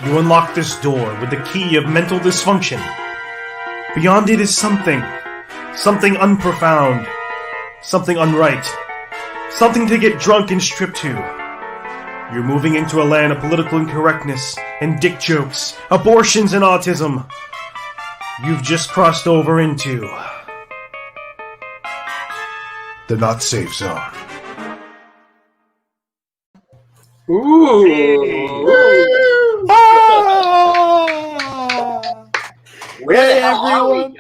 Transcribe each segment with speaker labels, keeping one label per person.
Speaker 1: You unlock this door with the key of mental dysfunction. Beyond it is something unprofound, something unright, something to get drunk and strip to. You're moving into a land of political incorrectness and dick jokes, abortions and autism. You've just crossed over into the not safe zone.
Speaker 2: Ooh.
Speaker 3: Hey, everyone.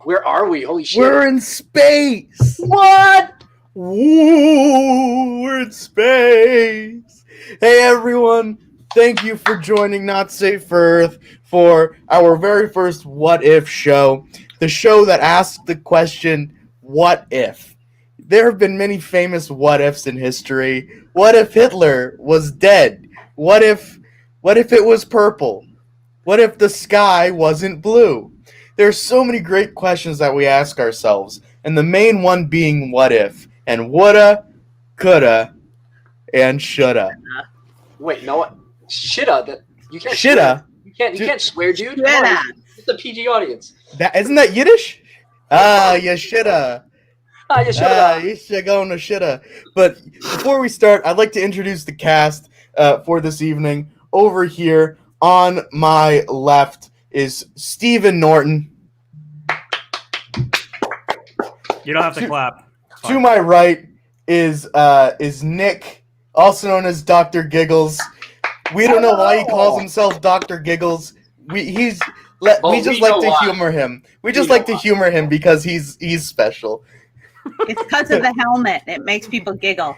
Speaker 2: Where are we? Holy shit.
Speaker 3: We're in space.
Speaker 2: What?
Speaker 3: Woo, we're in space. Hey, everyone. Thank you for joining Not Safe for Earth for our very first What If show. The show that asks the question, what if? There have been many famous what ifs in history. What if Hitler was dead? What if it was purple? What if the sky wasn't blue? There's so many great questions that we ask ourselves, and the main one being what if, and woulda, coulda, and shoulda.
Speaker 2: Wait, no what? Shoulda. You can't
Speaker 3: Shoulda.
Speaker 2: swear. You can't swear, dude.
Speaker 4: Shoulda.
Speaker 2: It's a PG audience.
Speaker 3: Isn't that Yiddish? You shoulda.
Speaker 2: You shoulda.
Speaker 3: You should go no shoulda. But before we start, I'd like to introduce the cast for this evening. Over here on my left is Stephen Norton.
Speaker 1: You don't have to clap.
Speaker 3: To my right is Nick, also known as Dr. Giggles. We don't know why he calls himself Dr. Giggles. We just like to humor him. We just like to humor him because he's special.
Speaker 4: It's because of the helmet. It makes people giggle.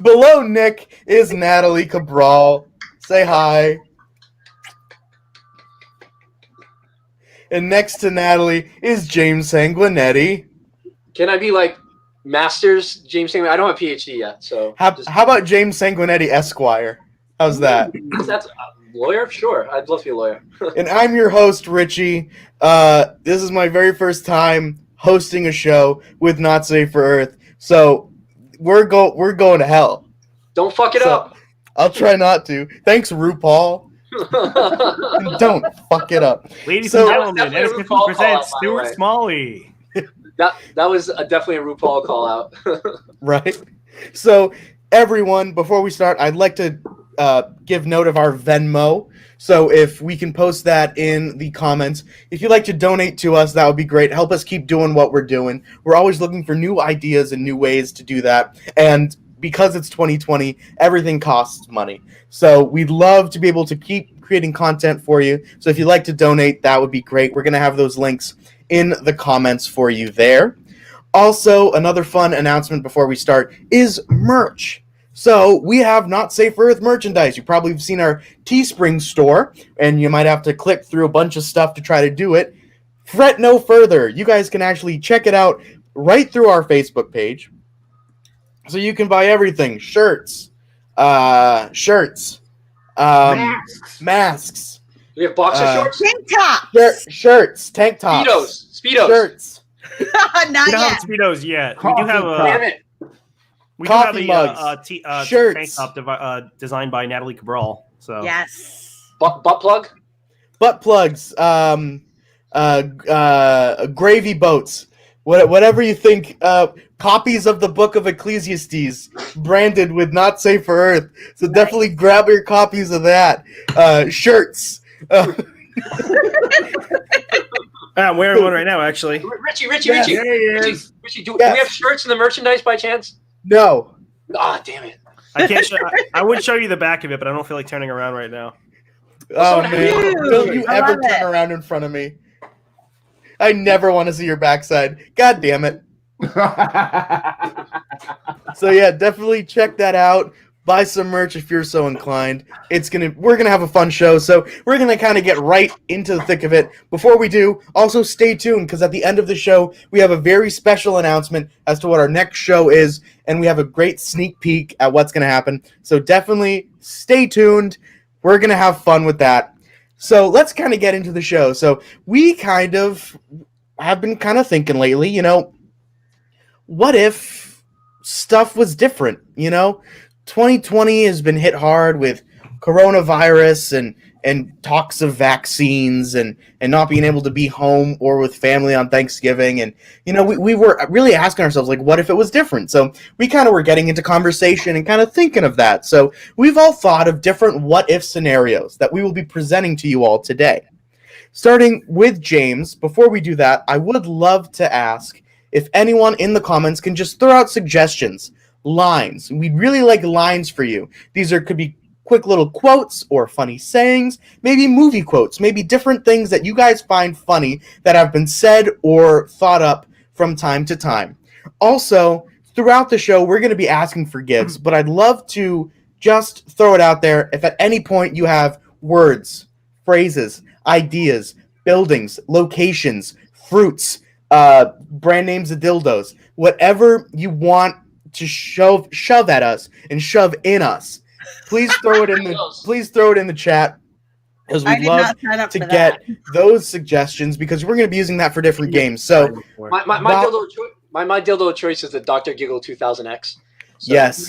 Speaker 3: Below Nick is Natalie Cabral. Say hi. And next to Natalie is James Sanguinetti.
Speaker 2: Can I be like Masters James Sanguinetti? I don't have a PhD yet, so.
Speaker 3: How about James Sanguinetti Esquire? How's that?
Speaker 2: That's lawyer? Sure. I'd love to be a lawyer.
Speaker 3: And I'm your host, Richie. This is my very first time hosting a show with Not Safe for Earth. So we're going to hell.
Speaker 2: Don't fuck it up.
Speaker 3: I'll try not to. Thanks, RuPaul. And don't fuck it up.
Speaker 1: Ladies and gentlemen,
Speaker 2: definitely a
Speaker 1: as
Speaker 2: RuPaul
Speaker 1: presents
Speaker 2: call-out, by the
Speaker 1: Stuart
Speaker 2: way.
Speaker 1: Smalley.
Speaker 2: That was definitely a RuPaul call out.
Speaker 3: Right? So, everyone, before we start, I'd like to give note of our Venmo. So, if we can post that in the comments. If you'd like to donate to us, that would be great. Help us keep doing what we're doing. We're always looking for new ideas and new ways to do that. And because it's 2020, everything costs money. So, we'd love to be able to keep creating content for you. So, if you'd like to donate, that would be great. We're going to have those links in the comments for you there. Also, another fun announcement before we start is merch. So we have Not Safe for Earth merchandise. You probably have seen our Teespring store, and you might have to click through a bunch of stuff to try to do it. Fret no further. You guys can actually check it out right through our Facebook page. So you can buy everything. Shirts, masks.
Speaker 2: We have boxer shorts?
Speaker 4: Tank top.
Speaker 3: Shirts, tank tops.
Speaker 2: Speedos.
Speaker 3: Shirts.
Speaker 4: Not
Speaker 1: We don't
Speaker 4: yet.
Speaker 1: have Speedos yet. We do have
Speaker 2: Damn
Speaker 1: a
Speaker 2: it.
Speaker 3: Coffee mugs. Shirts.
Speaker 1: tank top designed by Natalie Cabral. So
Speaker 4: Yes.
Speaker 2: Butt plug?
Speaker 3: Butt plugs. Gravy boats. Whatever you think. Copies of the Book of Ecclesiastes branded with Not Safe for Earth. So definitely grab your copies of that. Shirts.
Speaker 1: I'm wearing one right now, actually.
Speaker 2: Richie.
Speaker 3: Yes.
Speaker 1: There he is.
Speaker 2: Richie, do we have shirts in the merchandise by chance?
Speaker 3: No.
Speaker 2: Ah, damn it.
Speaker 1: I can't. I would show you the back of it, but I don't feel like turning around right now.
Speaker 3: Oh, man.
Speaker 4: Dude,
Speaker 3: Don't you
Speaker 4: I
Speaker 3: ever
Speaker 4: love
Speaker 3: turn
Speaker 4: it.
Speaker 3: around in front of me. I never want to see your backside. God damn it. So yeah, definitely check that out. Buy some merch if you're so inclined. We're gonna have a fun show, so we're gonna kind of get right into the thick of it. Before we do, also stay tuned because at the end of the show we have a very special announcement as to what our next show is, and we have a great sneak peek at what's gonna happen. So definitely stay tuned. We're gonna have fun with that. So let's kind of get into the show. So we kind of have been kind of thinking lately, what if stuff was different, 2020 has been hit hard with coronavirus and talks of vaccines and not being able to be home or with family on Thanksgiving. And, we were really asking ourselves, like, what if it was different? So we kind of were getting into conversation and kind of thinking of that. So we've all thought of different what if scenarios that we will be presenting to you all today. Starting with James, before we do that, I would love to ask if anyone in the comments can just throw out suggestions, lines. We'd really like lines for you. These could be quick little quotes or funny sayings, maybe movie quotes, maybe different things that you guys find funny that have been said or thought up from time to time. Also, throughout the show, we're going to be asking for gifts, but I'd love to just throw it out there if at any point you have words, phrases, ideas, buildings, locations, fruits, brand names of dildos, whatever you want to shove at us and shove in us. Please throw it in the chat, because we'd love to get those suggestions, because we're going to be using that for different games. So
Speaker 2: my dildo of choice is the Dr. Giggle 2000X. So.
Speaker 3: Yes.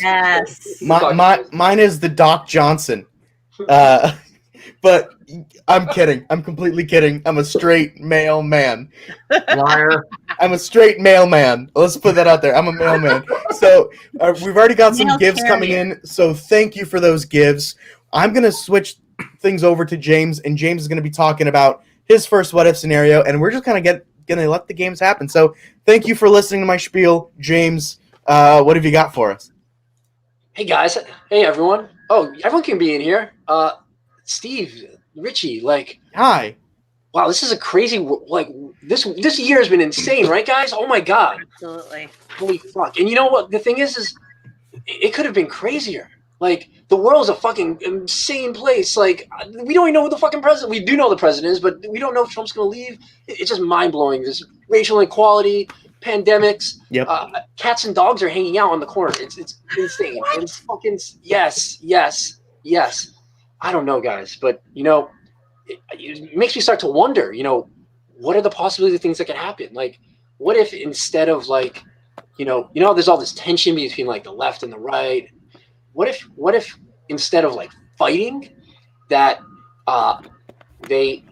Speaker 3: Mine is the Doc Johnson. But I'm kidding. I'm completely kidding. I'm a straight male man.
Speaker 5: Liar.
Speaker 3: I'm a straight male man. Let's put that out there. I'm a male man. So we've already got some gifts coming in. So thank you for those gifts. I'm going to switch things over to James, and James is going to be talking about his first what if scenario, and we're just kind of going to let the games happen. So thank you for listening to my spiel. James, what have you got for us?
Speaker 2: Hey, guys. Hey, everyone. Oh, everyone can be in here. Steve, Richie,
Speaker 3: hi.
Speaker 2: Wow, this is a crazy, this year has been insane, right, guys? Oh my God.
Speaker 4: Absolutely.
Speaker 2: Holy fuck. And you know what? The thing is it could have been crazier. The world's a fucking insane place. We don't even know who the fucking president, we do know the president is, but we don't know if Trump's going to leave. It's just mind blowing. There's racial inequality, pandemics.
Speaker 3: Yep.
Speaker 2: Cats and dogs are hanging out on the corner. It's insane. It's fucking, yes. I don't know, guys, but it makes me start to wonder, what are the possibility of things that could happen? What if instead of there's all this tension between the left and the right. What if instead of fighting, that they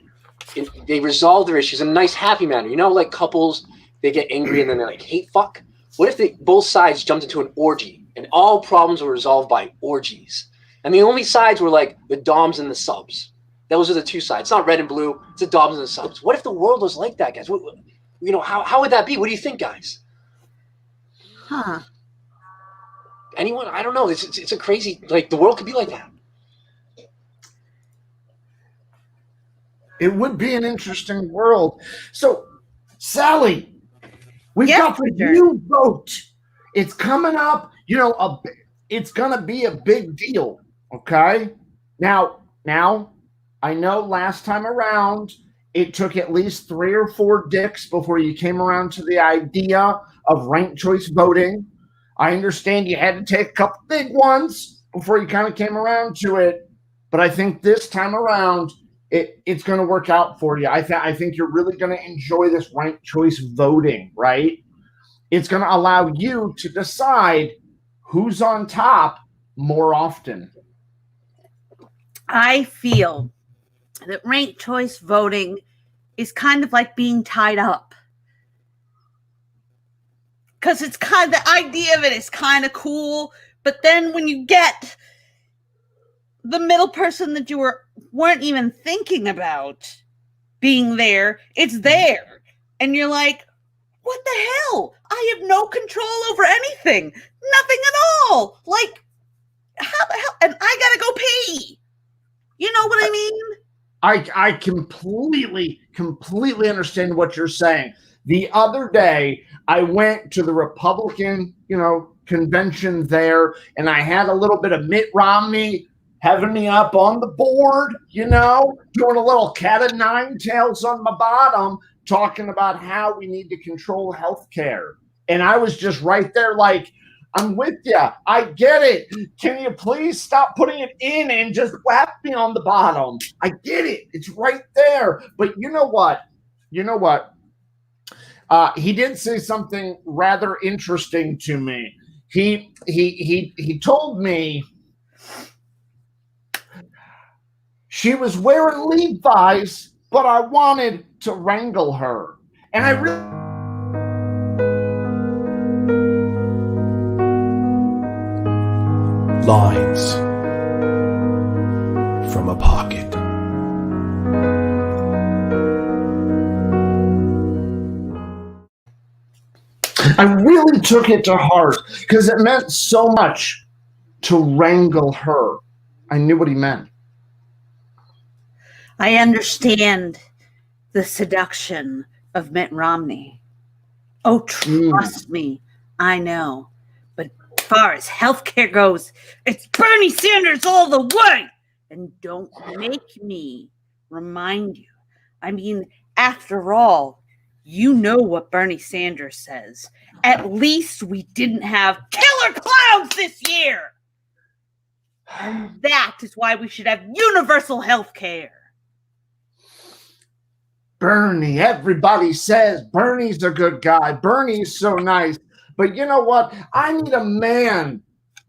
Speaker 2: resolve their issues in a nice, happy manner? Couples, they get angry and then they hate fuck. What if both sides jumped into an orgy and all problems were resolved by orgies? And the only sides were the doms and the subs. Those are the two sides. It's not red and blue. It's the doms and the subs. What if the world was like that, guys? How would that be? What do you think, guys?
Speaker 4: Huh.
Speaker 2: Anyone? I don't know. It's a crazy, the world could be like that.
Speaker 5: It would be an interesting world. So, Sally, we've got the new vote. It's coming up. It's going to be a big deal. Okay. Now, I know last time around, it took at least 3 or 4 dicks before you came around to the idea of ranked choice voting. I understand you had to take a couple big ones before you kind of came around to it. But I think this time around, it's going to work out for you. I think you're really going to enjoy this ranked choice voting, right? It's going to allow you to decide who's on top more often.
Speaker 4: I feel that ranked choice voting is kind of like being tied up. Because it's the idea of it is kind of cool, but then when you get the middle person that you weren't even thinking about being there, it's there. And you're like, what the hell? I have no control over anything. Nothing at all. How the hell? And I gotta go pee. You know what I mean?
Speaker 5: I completely understand what you're saying. The other day, I went to the Republican, convention there, and I had a little bit of Mitt Romney having me up on the board, doing a little cat of nine tails on my bottom, talking about how we need to control healthcare. And I was just right there I'm with you. I get it. Can you please stop putting it in and just whap me on the bottom? I get it. It's right there. But you know what? He did say something rather interesting to me. He told me She was wearing Levi's, but I wanted to wrangle her. And I really
Speaker 1: Lines from a pocket.
Speaker 5: took it to heart because it meant so much to wrangle her. I knew what he meant.
Speaker 4: I understand the seduction of Mitt Romney. Oh, trust me, I know. But as far as healthcare goes, it's Bernie Sanders all the way. And don't make me remind you. I mean, after all, you know what Bernie Sanders says. At least we didn't have killer clowns this year. And that is why we should have universal health care.
Speaker 5: Bernie, everybody says Bernie's a good guy. Bernie's so nice. But you know what? I need a man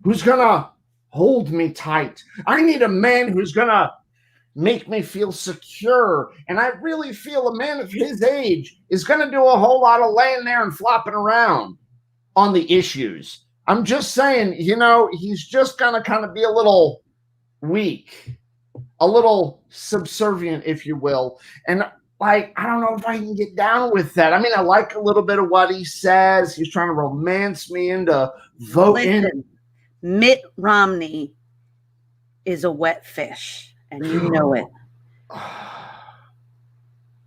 Speaker 5: who's going to hold me tight. I need a man who's going to make me feel secure. And I really feel a man of his age is going to do a whole lot of laying there and flopping around on the issues. I'm just saying, you know, he's just going to kind of be a little weak, a little subservient, if you will. And like, I don't know if I can get down with that. I mean, I like a little bit of what he says. He's trying to romance me into voting.
Speaker 4: Listen, Mitt Romney is a wet fish, and you know it.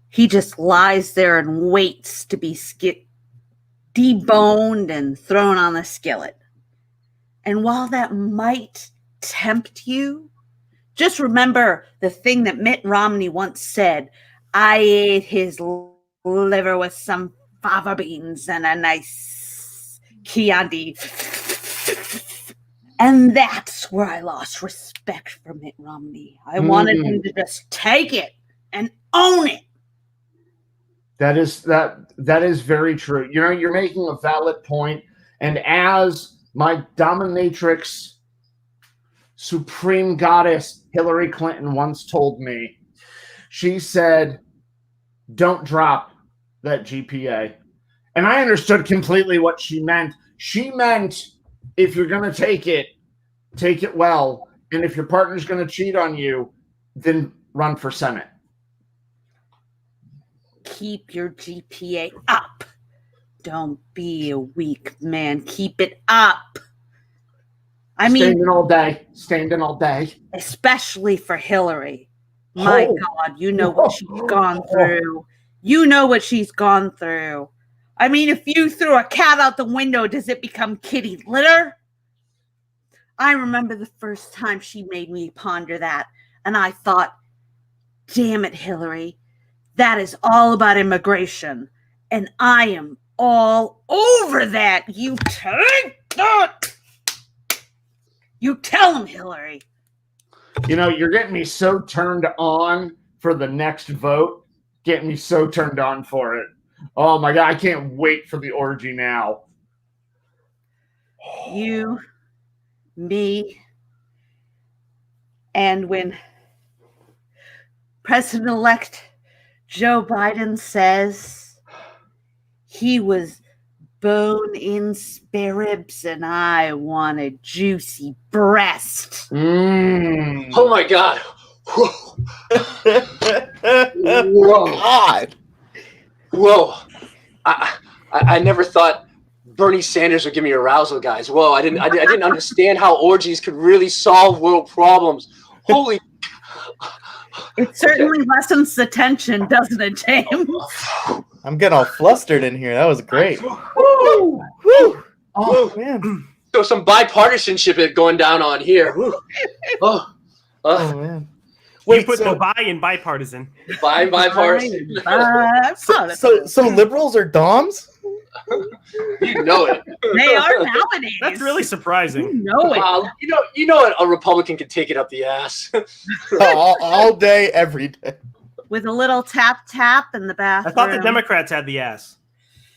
Speaker 4: He just lies there and waits to be deboned and thrown on the skillet. And while that might tempt you, just remember the thing that Mitt Romney once said. I ate his liver with some fava beans and a nice Chianti. And that's where I lost respect for Mitt Romney. I wanted him to just take it and own it.
Speaker 5: That is very true. You know, you're making a valid point. And as my dominatrix, supreme goddess Hillary Clinton once told me, she said, don't drop that GPA. And I understood completely what she meant. She meant if you're going to take it well. And if your partner's going to cheat on you, then run for Senate.
Speaker 4: Keep your GPA up. Don't be a weak man. Keep it up. I mean,
Speaker 5: Staying in all day.
Speaker 4: Especially for Hillary. My God, you know what she's gone through. You know what she's gone through. I mean, if you threw a cat out the window, does it become kitty litter? I remember the first time she made me ponder that, and I thought, damn it, Hillary, that is all about immigration, and I am all over that. You take that. You tell him, Hillary.
Speaker 5: You know, you're getting me so turned on for the next vote. Getting me so turned on for it. Oh, my God. I can't wait for the orgy now.
Speaker 4: You, me, and when President-elect Joe Biden says he was bone-in spare ribs and I want a juicy breast.
Speaker 2: Oh my God. Whoa.
Speaker 3: God.
Speaker 2: Whoa. I never thought Bernie Sanders would give me arousal, guys. Whoa, I didn't understand how orgies could really solve world problems. Holy.
Speaker 4: It certainly lessens the tension, doesn't it, James?
Speaker 3: I'm getting all flustered in here. That was great.
Speaker 2: Woo!
Speaker 3: Woo! Oh, man.
Speaker 2: So some bipartisanship going down on here.
Speaker 3: Oh, man.
Speaker 1: Wait, put the bi in bipartisan.
Speaker 2: Bipartisan.
Speaker 3: So liberals are doms?
Speaker 2: You know it.
Speaker 4: They are nowadays.
Speaker 1: That's really surprising.
Speaker 4: You know it.
Speaker 2: You know a Republican can take it up the ass.
Speaker 3: all day, every day.
Speaker 4: With a little tap in the bathroom.
Speaker 1: I thought the Democrats had the ass.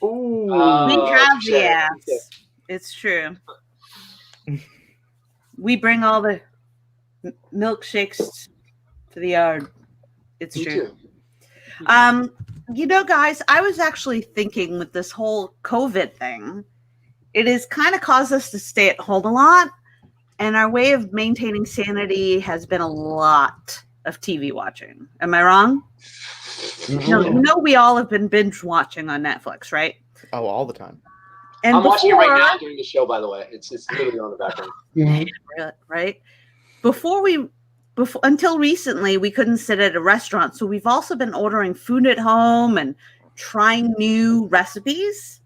Speaker 5: Ooh.
Speaker 4: We have the ass. It's true. We bring all the milkshakes to the yard. It's
Speaker 2: Me
Speaker 4: true.
Speaker 2: too.
Speaker 4: Guys, I was actually thinking with this whole COVID thing, it has kind of caused us to stay at home a lot. And our way of maintaining sanity has been a lot of TV watching. Am I wrong? No, we all have been binge watching on Netflix, right?
Speaker 3: Oh, all the time.
Speaker 4: And
Speaker 2: I'm watching it right now during the show, by the way. It's literally on the background.
Speaker 4: Right? Until recently, we couldn't sit at a restaurant. So we've also been ordering food at home and trying new recipes.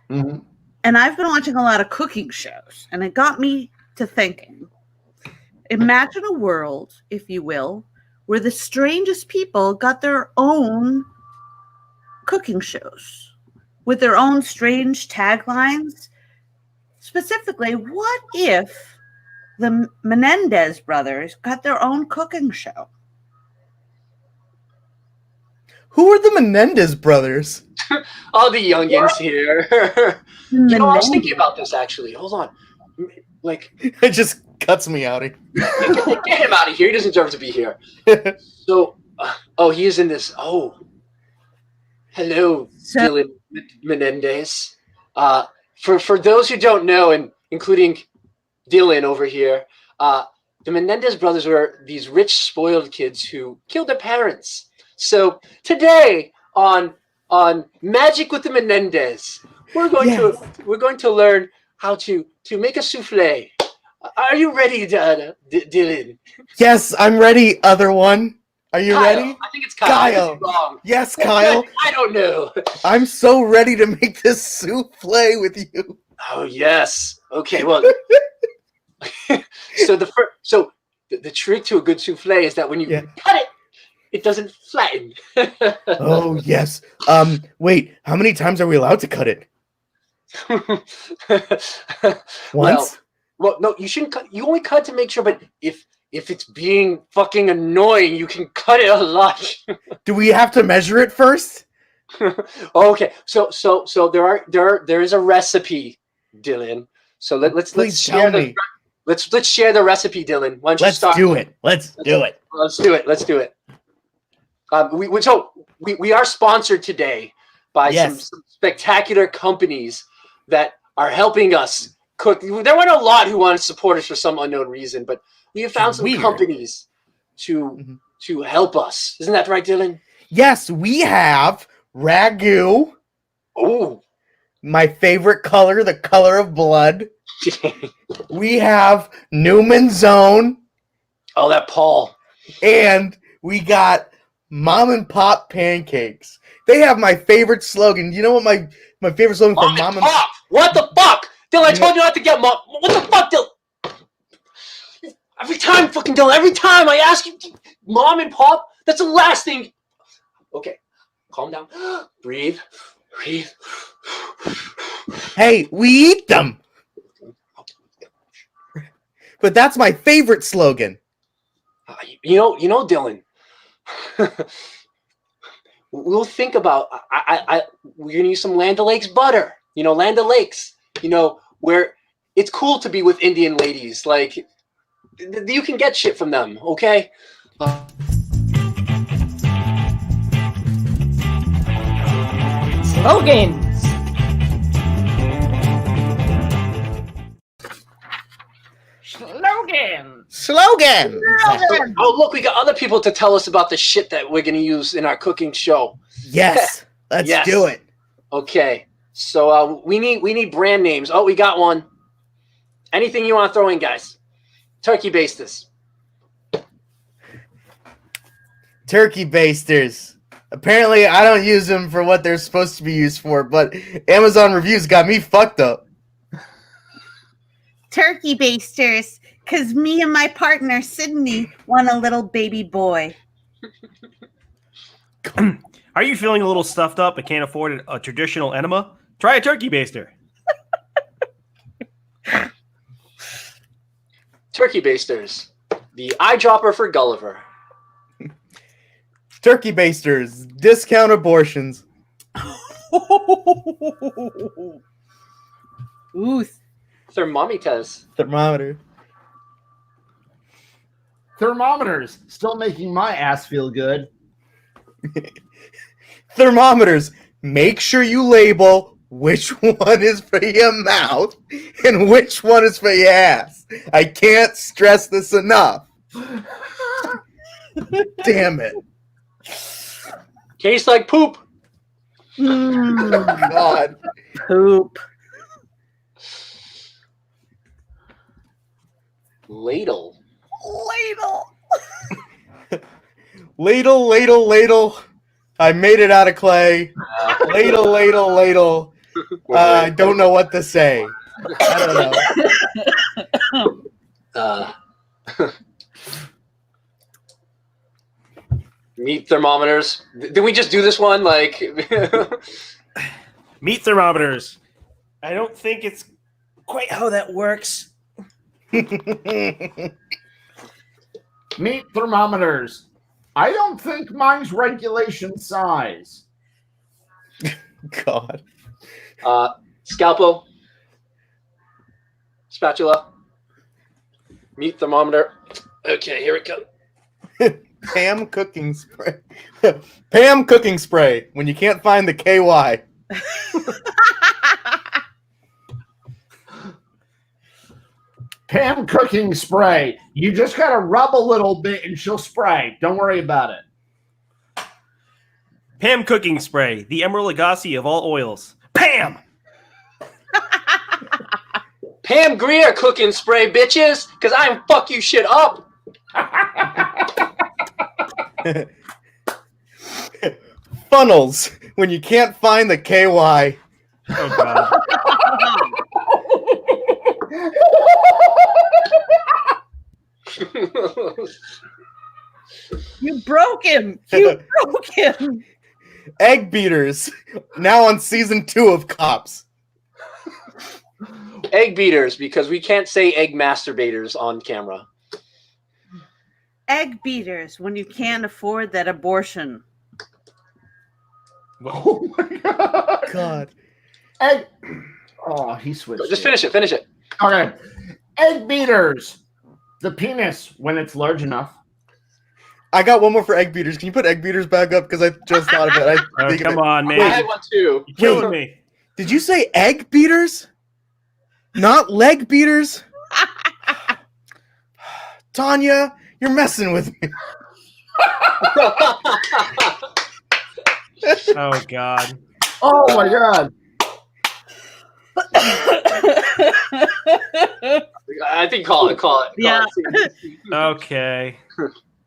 Speaker 5: Mhm.
Speaker 4: And I've been watching a lot of cooking shows. And it got me to thinking. Imagine a world, if you will, where the strangest people got their own cooking shows with their own strange taglines. Specifically, what if the Menendez brothers got their own cooking show?
Speaker 3: Who are the Menendez brothers?
Speaker 2: All the youngins here. I was thinking about this actually. Hold on. Like,
Speaker 3: It just cuts me out.
Speaker 2: get him out of here. He doesn't deserve to be here. So, he is in this. Oh, hello, Dylan Menendez. For those who don't know, and including Dylan over here, the Menendez brothers were these rich, spoiled kids who killed their parents. So today on Magic with the Menendez, we're going to learn how to make a souffle. Are you ready, Dylan?
Speaker 3: Yes, I'm ready, other one. Are you
Speaker 2: Kyle.
Speaker 3: ready?
Speaker 2: I think it's Kyle.
Speaker 3: Kyle.
Speaker 2: Wrong.
Speaker 3: Yes, Kyle.
Speaker 2: I don't know.
Speaker 3: I'm so ready to make this souffle with you.
Speaker 2: Oh yes. Okay. Well. So the trick to a good souffle is that when you cut it, it doesn't flatten.
Speaker 3: Oh yes. Wait. How many times are we allowed to cut it? Once.
Speaker 2: Well, no, you shouldn't cut. You only cut to make sure. But if it's being fucking annoying, you can cut it a lot.
Speaker 3: Do we have to measure it first?
Speaker 2: Okay. So there is a recipe, Dylan. So let's share the let's share the recipe, Dylan. Why don't you start?
Speaker 3: Let's do it.
Speaker 2: Let's do it. We are sponsored today by some spectacular companies that are helping us cook. There weren't a lot who wanted to support us for some unknown reason, but we have found some companies to help us. Isn't that right, Dylan?
Speaker 3: Yes, we have ragu.
Speaker 2: Oh,
Speaker 3: my favorite color, the color of blood. We have Newman's Own.
Speaker 2: Oh, that Paul.
Speaker 3: And we got Mom and Pop pancakes. They have my favorite slogan. You know what my favorite slogan for Mom and Pop?
Speaker 2: What the fuck? Dylan, I told you not to get Mom. What the fuck, Dylan? Every time, fucking Dylan, every time I ask you, Mom and Pop, that's the last thing. Okay, calm down. Breathe.
Speaker 3: Hey, we eat them. But that's my favorite slogan.
Speaker 2: You know, Dylan. We'll think about. We're gonna use some Land O'Lakes butter. You know, Land O'Lakes. You know, where it's cool to be with Indian ladies. Like, you can get shit from them. Okay.
Speaker 6: Slogans.
Speaker 3: Slogan.
Speaker 2: Oh, look, we got other people to tell us about the shit that we're gonna use in our cooking show.
Speaker 3: Yes, let's do it.
Speaker 2: Okay, so we need brand names. Oh, we got one. Anything you want to throw in, guys? Turkey basters.
Speaker 3: Turkey basters. Apparently, I don't use them for what they're supposed to be used for, but Amazon reviews got me fucked up.
Speaker 4: Turkey basters, because me and my partner, Sydney, want a little baby boy.
Speaker 1: Are you feeling a little stuffed up and can't afford a traditional enema? Try a turkey baster.
Speaker 2: Turkey basters. The eyedropper for Gulliver.
Speaker 3: Turkey basters. Discount abortions.
Speaker 4: Ooh.
Speaker 2: Thermometers.
Speaker 3: Thermometer.
Speaker 5: Thermometers still making my ass feel good.
Speaker 3: Thermometers, make sure you label which one is for your mouth and which one is for your ass. I can't stress this enough. Damn it.
Speaker 2: Tastes like poop.
Speaker 3: God.
Speaker 4: Poop.
Speaker 2: Ladle.
Speaker 4: Ladle.
Speaker 3: Ladle, ladle, ladle. I made it out of clay. Ladle, ladle, ladle. I don't know what to say. I don't know.
Speaker 2: Meat thermometers. Did we just do this one? Like,
Speaker 1: Meat thermometers. I don't think it's quite how that works.
Speaker 5: Meat thermometers. I don't think mine's regulation size.
Speaker 3: God.
Speaker 2: Scalpel. Spatula. Meat thermometer. Okay, here we go.
Speaker 3: Pam cooking spray. Pam cooking spray when you can't find the KY.
Speaker 5: Pam cooking spray. You just gotta rub a little bit and she'll spray. Don't worry about it.
Speaker 1: Pam cooking spray, the Emerald Lagasse of all oils. Pam!
Speaker 2: Pam Grier cooking spray, bitches, because I'm fuck you shit up.
Speaker 3: Funnels when you can't find the KY.
Speaker 1: Oh, God.
Speaker 4: You broke him. You broke him.
Speaker 3: Egg beaters. Now on season 2 of Cops.
Speaker 2: Egg beaters, because we can't say egg masturbators on camera.
Speaker 4: Egg beaters when you can't afford that abortion.
Speaker 5: Oh my god.
Speaker 3: God.
Speaker 5: Egg. Oh, he switched.
Speaker 2: Just finish it. Finish it.
Speaker 5: Okay. Egg beaters. The penis when it's large enough.
Speaker 3: I got one more for egg beaters. Can you put egg beaters back up? Because I just thought of it.
Speaker 1: Oh, come on,
Speaker 2: I
Speaker 1: man.
Speaker 2: had one too.
Speaker 1: You're killing me.
Speaker 3: Did you say egg beaters? Not leg beaters? Tanya, you're messing with me.
Speaker 1: Oh, God.
Speaker 5: Oh my god.
Speaker 2: I think call it.
Speaker 4: Yeah.
Speaker 1: Okay.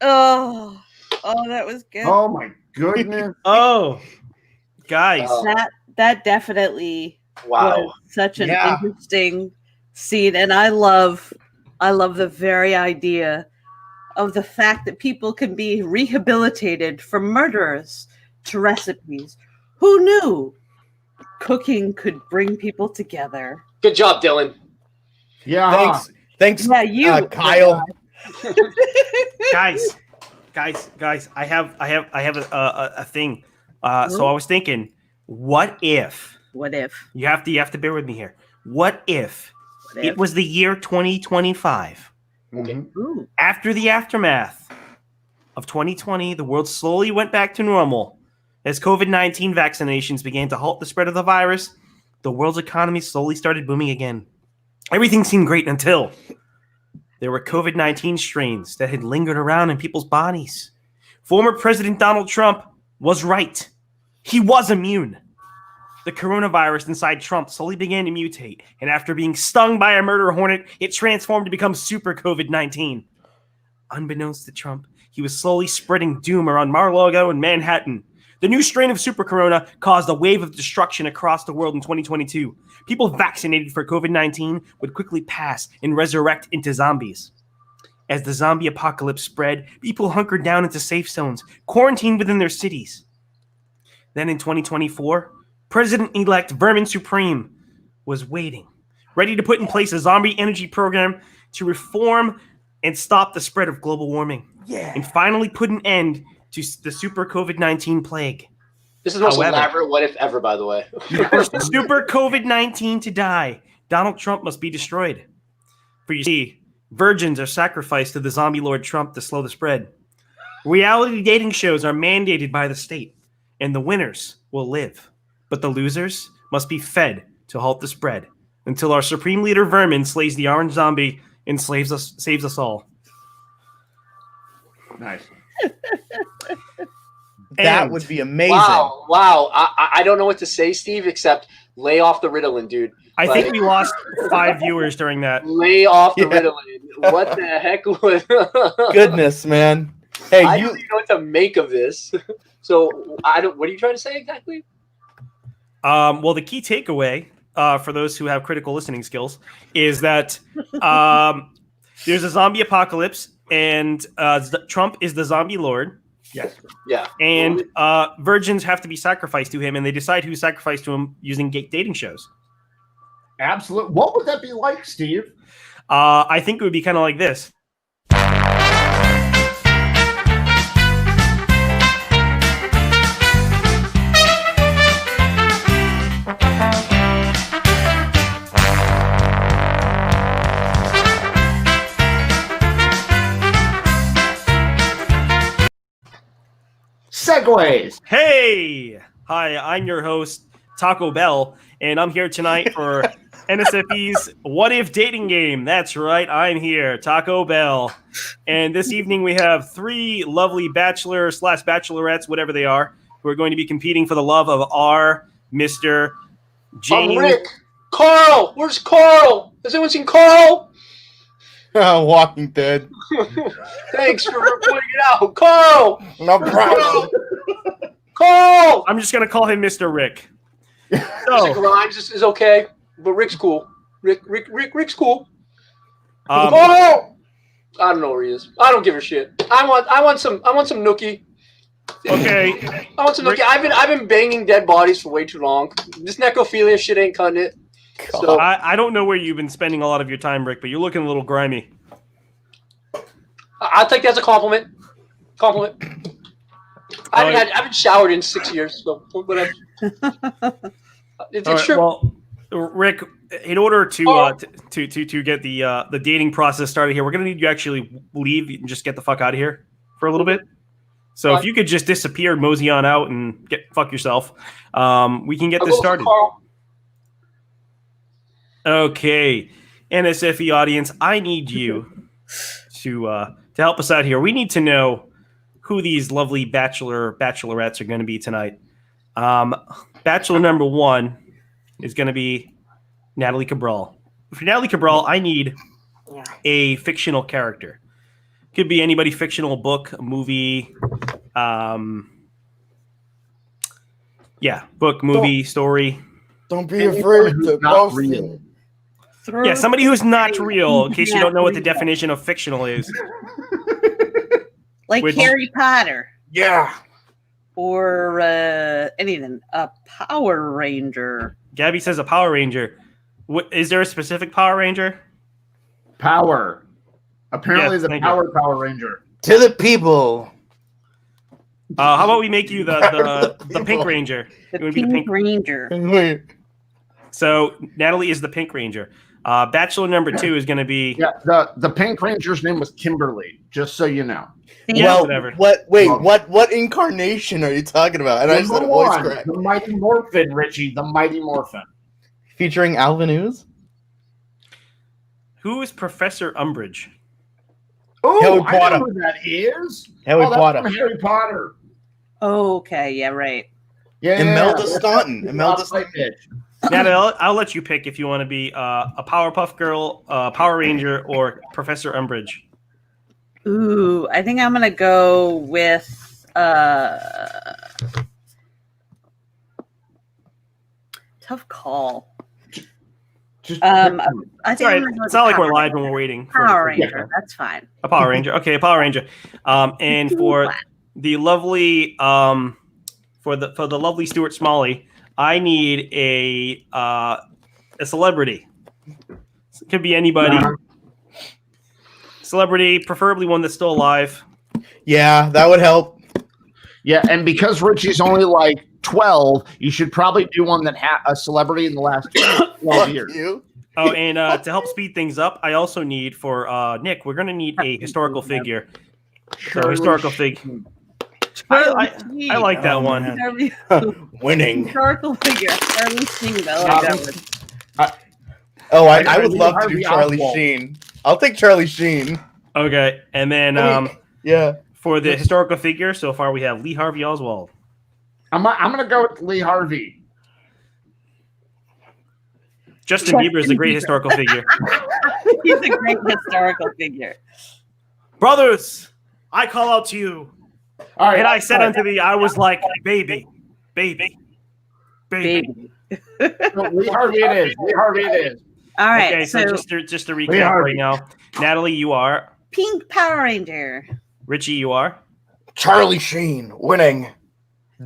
Speaker 4: Oh, that was good.
Speaker 5: Oh my goodness.
Speaker 1: Oh, guys.
Speaker 4: That definitely
Speaker 2: Wow.
Speaker 4: was such an interesting scene, and I love the very idea of the fact that people can be rehabilitated from murderers to recipes. Who knew cooking could bring people together?
Speaker 2: Good job, Dylan.
Speaker 5: Yeah.
Speaker 3: Thanks,
Speaker 4: Yeah, you,
Speaker 3: Kyle.
Speaker 1: guys. I have a thing. So I was thinking, what if you have to bear with me here? What if it was the year 2025?
Speaker 2: Okay.
Speaker 4: Ooh.
Speaker 1: After the aftermath of 2020, the world slowly went back to normal. As COVID-19 vaccinations began to halt the spread of the virus, the world's economy slowly started booming again. Everything seemed great until there were COVID-19 strains that had lingered around in people's bodies. Former President Donald Trump was right. He was immune. The coronavirus inside Trump slowly began to mutate, and after being stung by a murder hornet, it transformed to become Super COVID-19. Unbeknownst to Trump, he was slowly spreading doom around Mar-a-Lago and Manhattan. The new strain of Super Corona caused a wave of destruction across the world in 2022. People vaccinated for COVID-19 would quickly pass and resurrect into zombies. As the zombie apocalypse spread, people hunkered down into safe zones, quarantined within their cities. Then in 2024, President-elect Vermin Supreme was waiting, ready to put in place a zombie energy program to reform and stop the spread of global warming. And finally put an end to the Super COVID-19 plague.
Speaker 2: This is the most elaborate what if ever, by the way.
Speaker 1: For Super COVID-19 to die, Donald Trump must be destroyed. For you see, Virgins are sacrificed to the zombie lord Trump to slow the spread. Reality dating shows are mandated by the state, and the winners will live. But the losers must be fed to halt the spread until our supreme leader Vermin slays the orange zombie and saves us all.
Speaker 5: Nice.
Speaker 3: That
Speaker 1: And-
Speaker 3: would be amazing.
Speaker 2: Wow. I don't know what to say, Steve, except lay off the Ritalin, dude.
Speaker 1: I think we lost 5 viewers during that.
Speaker 2: Lay off the
Speaker 3: Yeah.
Speaker 2: Ritalin. What the heck was?
Speaker 3: Goodness, man. Hey,
Speaker 2: I
Speaker 3: you.
Speaker 2: don't even know what to make of this. So what are you trying to say exactly?
Speaker 1: Well, the key takeaway for those who have critical listening skills is that there's a zombie apocalypse, and Trump is the zombie lord.
Speaker 5: Yes.
Speaker 2: Yeah.
Speaker 1: And virgins have to be sacrificed to him, and they decide who's sacrificed to him using dating shows.
Speaker 5: Absolutely. What would that be like, Steve?
Speaker 1: I think it would be kind of like this.
Speaker 5: Segways.
Speaker 1: Hey! Hi, I'm your host, Taco Bell, and I'm here tonight for NSFE's What If Dating Game. That's right, I'm here, Taco Bell. And this evening we have 3 lovely bachelor/bachelorettes, whatever they are, who are going to be competing for the love of our Mr. James.
Speaker 2: Rick. Carl. Where's Carl? Has anyone seen Carl?
Speaker 3: Walking Dead.
Speaker 2: Thanks for pointing it out, Carl.
Speaker 3: No problem.
Speaker 2: Carl.
Speaker 1: I'm just going to call him Mr. Rick.
Speaker 2: Rick
Speaker 1: So,
Speaker 2: Grimes is okay, but Rick's cool. Rick's cool.
Speaker 1: um,
Speaker 2: Carl. I don't know where he is. I don't give a shit. I want some nookie.
Speaker 1: okay,
Speaker 2: I want some
Speaker 1: Rick-
Speaker 2: nookie. I've been banging dead bodies for way too long. This necrophilia shit ain't cutting it. So
Speaker 1: I don't know where you've been spending a lot of your time, Rick, but you're looking a little grimy.
Speaker 2: I'll take that as a compliment. I haven't showered in 6 years, so whatever. It's
Speaker 1: All right,
Speaker 2: true.
Speaker 1: well, Rick, in order to get the dating process started here, we're gonna need you to actually leave and just get the fuck out of here for a little bit. So if you could just disappear, mosey on out, and fuck yourself, we can get
Speaker 2: I'll
Speaker 1: this
Speaker 2: go for
Speaker 1: started.
Speaker 2: Carl.
Speaker 1: Okay, NSFE audience, I need you to help us out here. We need to know who these lovely bachelorettes are going to be tonight. Bachelor number 1 is going to be Natalie Cabral. For Natalie Cabral, I need a fictional character. Could be anybody fictional, book, a movie. Book, movie, story.
Speaker 3: Don't be afraid to
Speaker 5: not
Speaker 3: post
Speaker 5: real.
Speaker 3: it.
Speaker 1: Yeah, somebody who's not real, in case you don't know what the definition of fictional is.
Speaker 4: Like
Speaker 1: Which-
Speaker 4: Harry Potter
Speaker 3: Yeah.
Speaker 4: or anything. A Power Ranger.
Speaker 1: Gabby says a Power Ranger. Is there a specific Power Ranger?
Speaker 5: Power. Apparently,
Speaker 1: Yes,
Speaker 5: the
Speaker 1: thank you.
Speaker 5: Power Ranger.
Speaker 3: To the people.
Speaker 1: How about we make you the Pink Ranger?
Speaker 4: The
Speaker 1: You wanna be
Speaker 4: Pink
Speaker 1: the
Speaker 4: Ranger.
Speaker 3: Wait.
Speaker 1: So Natalie is the Pink Ranger. Bachelor number 2 is going to be
Speaker 5: Yeah, the Pink Ranger's name was Kimberly. Just so you know.
Speaker 1: Yeah,
Speaker 3: well,
Speaker 1: whatever.
Speaker 3: What incarnation are you talking about? And I just had a
Speaker 5: Number
Speaker 3: voice
Speaker 5: one,
Speaker 3: crack.
Speaker 5: the Mighty Morphin, Richie. The Mighty Morphin.
Speaker 3: Featuring Alvin Ooze?
Speaker 1: who is Professor Umbridge?
Speaker 5: Oh,
Speaker 3: Harry
Speaker 5: I
Speaker 3: Potter.
Speaker 5: know who that is.
Speaker 3: Harry
Speaker 5: that's
Speaker 3: Potter.
Speaker 5: from Harry Potter.
Speaker 4: Oh, okay, yeah, right.
Speaker 5: Yeah.
Speaker 3: Imelda Staunton. Imelda
Speaker 5: Staunton.
Speaker 3: Staunton.
Speaker 1: Natalie, I'll let you pick if you want to be a Powerpuff Girl, Power Ranger, or Professor Umbridge.
Speaker 4: Ooh, I think I'm gonna go with tough call.
Speaker 5: Just
Speaker 4: I think
Speaker 1: It's all right.
Speaker 4: I'm gonna go
Speaker 1: It's not like
Speaker 4: Power
Speaker 1: we're live
Speaker 4: Ranger.
Speaker 1: when we're waiting.
Speaker 4: Power Ranger, that's fine.
Speaker 1: A Power Ranger. Okay, a Power Ranger. And for the lovely for the lovely Stuart Smalley, I need a celebrity. It could be anybody. Celebrity, preferably one that's still alive.
Speaker 3: Yeah, that would help.
Speaker 5: Yeah, and because Richie's only like 12, you should probably do one that had a celebrity in the last 12
Speaker 3: Fuck
Speaker 5: years.
Speaker 3: you.
Speaker 1: Oh, and to help speed things up, I also need for Nick. We're gonna need a historical figure. So historical figure. I like that one.
Speaker 3: Man. Winning.
Speaker 4: Historical figure. Charlie Sheen. I like that one.
Speaker 3: I would love to do Charlie Sheen. I'll take Charlie Sheen.
Speaker 1: Okay, and then
Speaker 3: Yeah.
Speaker 1: for the historical figure, so far we have Lee Harvey Oswald.
Speaker 5: I'm gonna go with Lee Harvey.
Speaker 1: Justin Bieber is a great historical figure.
Speaker 4: He's a great historical figure.
Speaker 1: Brothers, I call out to you.
Speaker 5: All right,
Speaker 1: And I said unto thee, I was like, baby.
Speaker 5: Lee Harvey it is. Lee Harvey it is.
Speaker 4: All right.
Speaker 1: Okay, so just to recap right now. Natalie, you are.
Speaker 4: Pink Power Ranger.
Speaker 1: Richie, you are.
Speaker 3: Charlie Sheen winning.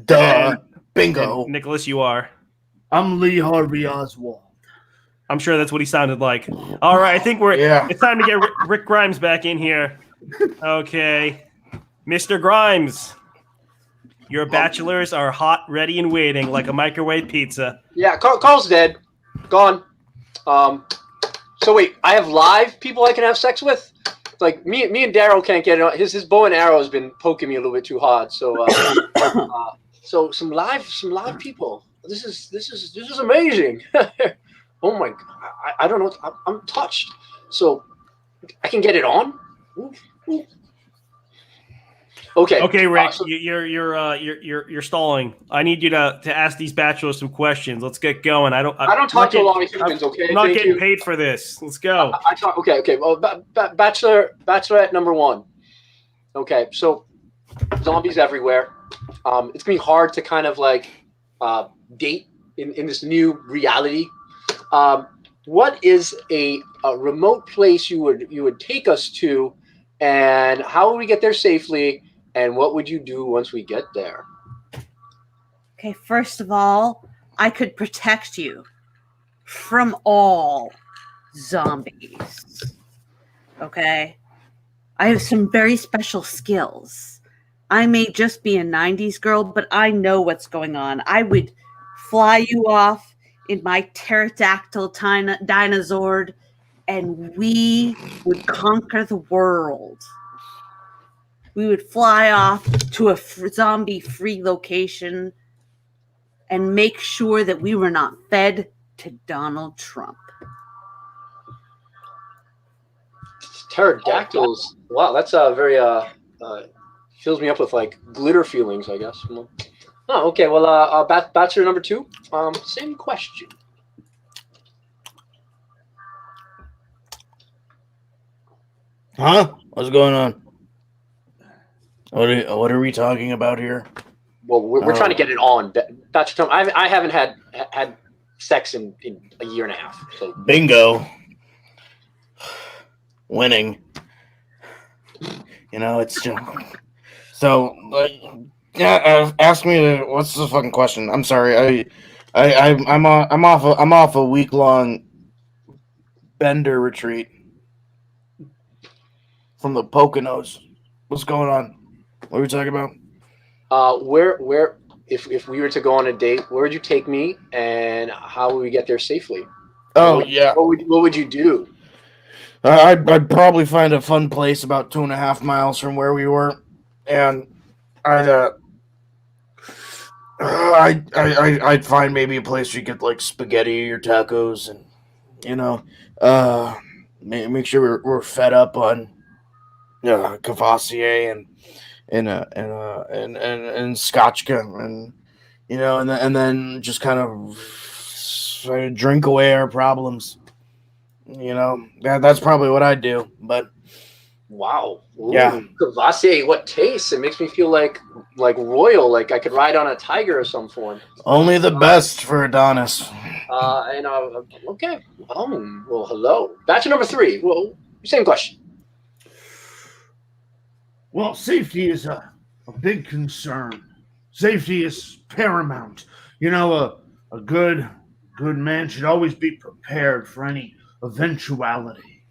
Speaker 3: Duh. Bingo.
Speaker 1: And Nicholas, you are.
Speaker 5: I'm Lee Harvey Oswald.
Speaker 1: I'm sure that's what he sounded like. All right, I think it's time to get Rick Grimes back in here. Okay. Mr. Grimes, your bachelors are hot, ready, and waiting like a microwave pizza.
Speaker 2: Yeah, Carl's dead. Gone. So wait, I have live people I can have sex with? Like me and Daryl can't get it on. His bow and arrow has been poking me a little bit too hard. So so some live people. This is amazing. Oh my god. I don't know. I'm touched. So I can get it on? Ooh.
Speaker 1: Okay, Rick, you're stalling. I need you to ask these bachelors some questions. Let's get going. I don't
Speaker 2: talk to a lot of humans. Okay,
Speaker 1: I'm not getting paid for this. Let's go.
Speaker 2: Okay. Well, bachelorette number 1. Okay, so zombies everywhere. It's gonna be hard to kind of like date in this new reality. What is a remote place you would take us to, and how would we get there safely? And what would you do once we get there?
Speaker 4: Okay, first of all, I could protect you from all zombies. Okay? I have some very special skills. I may just be a 90s girl, but I know what's going on. I would fly you off in my pterodactyl dinosaur, and we would conquer the world. We would fly off to a zombie-free location and make sure that we were not fed to Donald Trump.
Speaker 2: Pterodactyls. Wow, that's very fills me up with like glitter feelings, I guess. Oh, okay. Well, bachelor number 2. Same question.
Speaker 3: Huh? What's going on? What are we talking about here?
Speaker 2: Well, we're trying to get it on. Bachelor time. I haven't had sex in a year and a half. So
Speaker 3: bingo. Winning. You know, it's just so. Ask me what's the fucking question? I'm sorry. I'm off a week-long bender retreat from the Poconos. What's going on? What are we talking about?
Speaker 2: Where if we were to go on a date, where would you take me, and how would we get there safely?
Speaker 3: Yeah.
Speaker 2: What would you do?
Speaker 3: I'd probably find a fun place about 2.5 miles from where we were, and I'd find maybe a place where you get like spaghetti or tacos, and make sure we're fed up on Cavassier and Scotchka, and then just kind of drink away our problems. That's probably what I'd do. But
Speaker 2: wow, ooh,
Speaker 3: yeah,
Speaker 2: Cavassier, what taste? It makes me feel like royal, like I could ride on a tiger of some form.
Speaker 3: Only the best for Adonis.
Speaker 2: Okay. Well, hello, bachelor number 3. Well, same question.
Speaker 5: Well, safety is a big concern. Safety is paramount. A good man should always be prepared for any eventuality.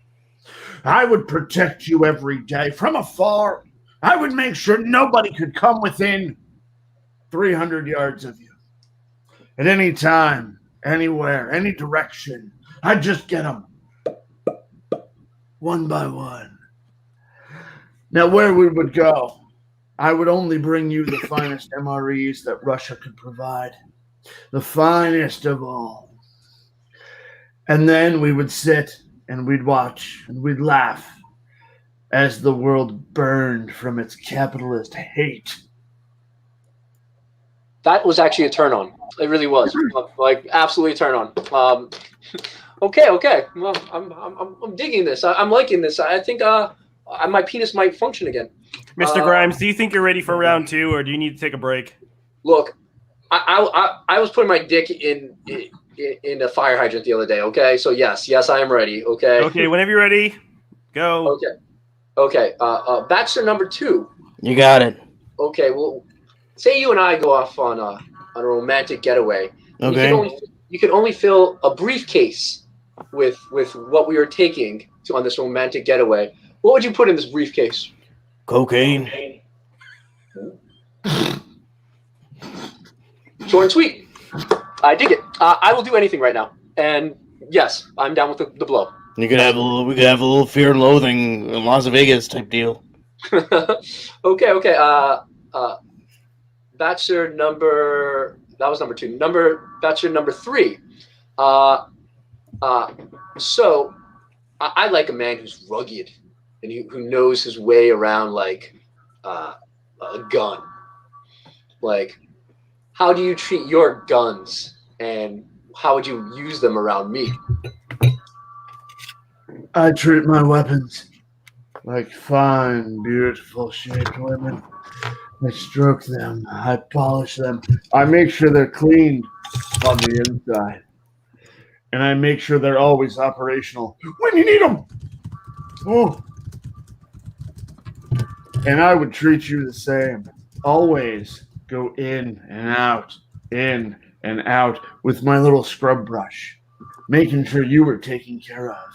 Speaker 5: I would protect you every day from afar. I would make sure nobody could come within 300 yards of you. At any time, anywhere, any direction, I'd just get them one by one. Now, where we would go, I would only bring you the finest MREs that Russia could provide, the finest of all. And then we would sit and we'd watch and we'd laugh as the world burned from its capitalist hate.
Speaker 2: That was actually a turn on. It really was, like absolutely a turn on. Okay. Well, I'm digging this. I'm liking this. I think my penis might function again.
Speaker 1: Mr. Grimes, do you think you're ready for round 2, or do you need to take a break?
Speaker 2: Look, I was putting my dick in a fire hydrant the other day. Okay, so yes, I am ready. Okay.
Speaker 1: Okay, whenever you're ready, go.
Speaker 2: Okay. Bachelor number 2.
Speaker 3: You got it.
Speaker 2: Okay. Well, say you and I go off on a romantic getaway.
Speaker 3: Okay.
Speaker 2: You can only fill a briefcase with what we are taking on this romantic getaway. What would you put in this briefcase?
Speaker 3: Cocaine.
Speaker 2: Short and sweet. I dig it. I will do anything right now. And yes, I'm down with the blow.
Speaker 3: We could have a little fear and loathing in Las Vegas type deal.
Speaker 2: Okay. Bachelor number, that was number 2. Bachelor number 3. So I like a man who's rugged and who knows his way around like a gun. Like, how do you treat your guns, and how would you use them around me?
Speaker 5: I treat my weapons like fine, beautiful shaped women. I stroke them, I polish them, I make sure they're cleaned on the inside. And I make sure they're always operational when you need them. Oh. And I would treat you the same. Always go in and out with my little scrub brush, making sure you were taken care of.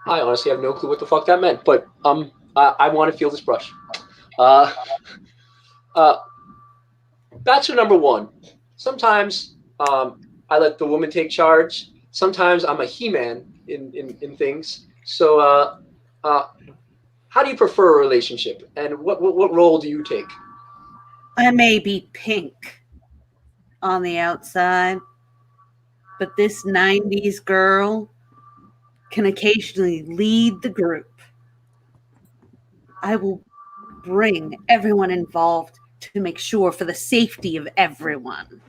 Speaker 2: I honestly have no clue what the fuck that meant, but I want to feel this brush. Bachelor number 1. Sometimes I let the woman take charge. Sometimes I'm a He-Man in things. So how do you prefer a relationship, and what role do you take?
Speaker 4: I may be pink on the outside, but this 90s girl can occasionally lead the group. I will bring everyone involved to make sure for the safety of everyone.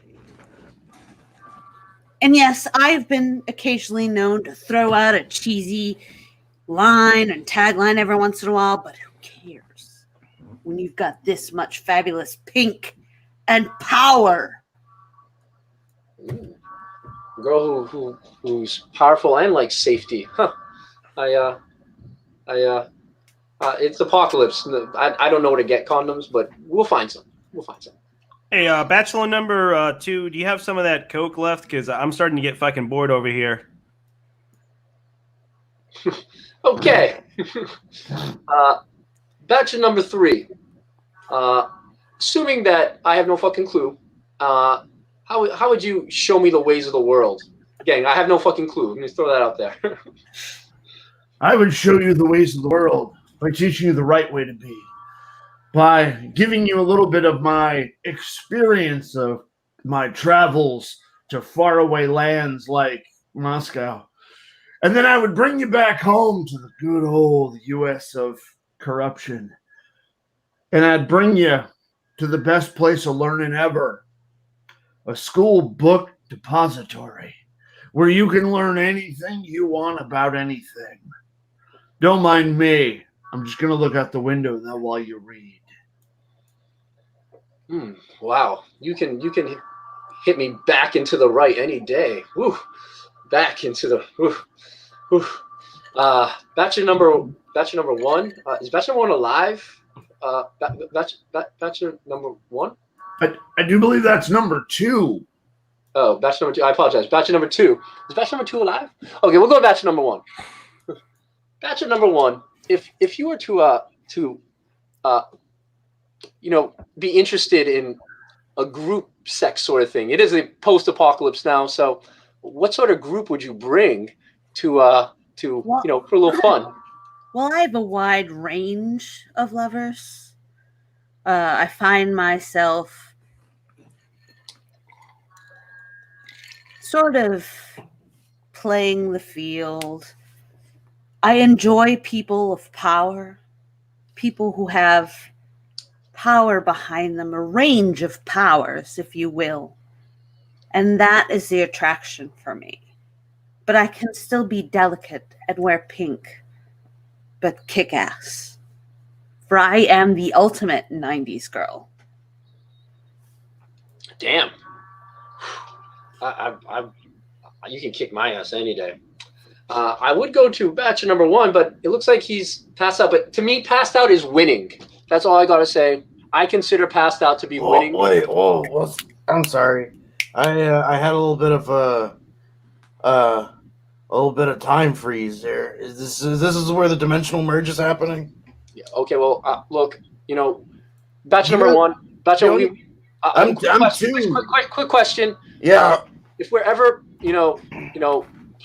Speaker 4: And yes, I've been occasionally known to throw out a cheesy line and tagline every once in a while, but who cares when you've got this much fabulous pink and power?
Speaker 2: Girl who's powerful and likes safety. Huh. It's apocalypse. I don't know where to get condoms, but we'll find some.
Speaker 1: Hey, Bachelor number 2, do you have some of that Coke left? Because I'm starting to get fucking bored over here.
Speaker 2: Okay. Bachelor number 3. Assuming that I have no fucking clue, how would you show me the ways of the world? Gang, I have no fucking clue. Let me throw that out there.
Speaker 5: I would show you the ways of the world by teaching you the right way to be, by giving you a little bit of my experience of my travels to faraway lands like Moscow. And then I would bring you back home to the good old U.S. of corruption. And I'd bring you to the best place of learning ever, a school book depository, where you can learn anything you want about anything. Don't mind me. I'm just going to look out the window though while you read.
Speaker 2: Wow. You can hit me back into the right any day. Woo. Back into the Bachelor number 1. Is Bachelor 1 alive? Bachelor number 1?
Speaker 5: I do believe that's number 2.
Speaker 2: Oh, Bachelor number 2. I apologize. Bachelor number 2. Is Bachelor number 2 alive? Okay, we'll go to Bachelor number 1. Bachelor number 1. If you were to be interested in a group sex sort of thing. It is a post-apocalypse now, so what sort of group would you bring to for a little fun?
Speaker 4: Well, I have a wide range of lovers. I find myself sort of playing the field. I enjoy people of power, people who have power behind them, a range of powers, if you will. And that is the attraction for me. But I can still be delicate and wear pink, but kick ass. For I am the ultimate 90s girl.
Speaker 2: Damn. You can kick my ass any day. I would go to bachelor number 1, but it looks like he's passed out. But to me, passed out is winning. That's all I gotta say. I consider passed out to be winning.
Speaker 3: I'm sorry. I had a little bit of time freeze there. Is this where the dimensional merge is happening?
Speaker 2: Yeah, okay, well, look, bachelor number 1, bachelor.
Speaker 3: I'm
Speaker 2: quick question.
Speaker 3: Yeah.
Speaker 2: If we're ever,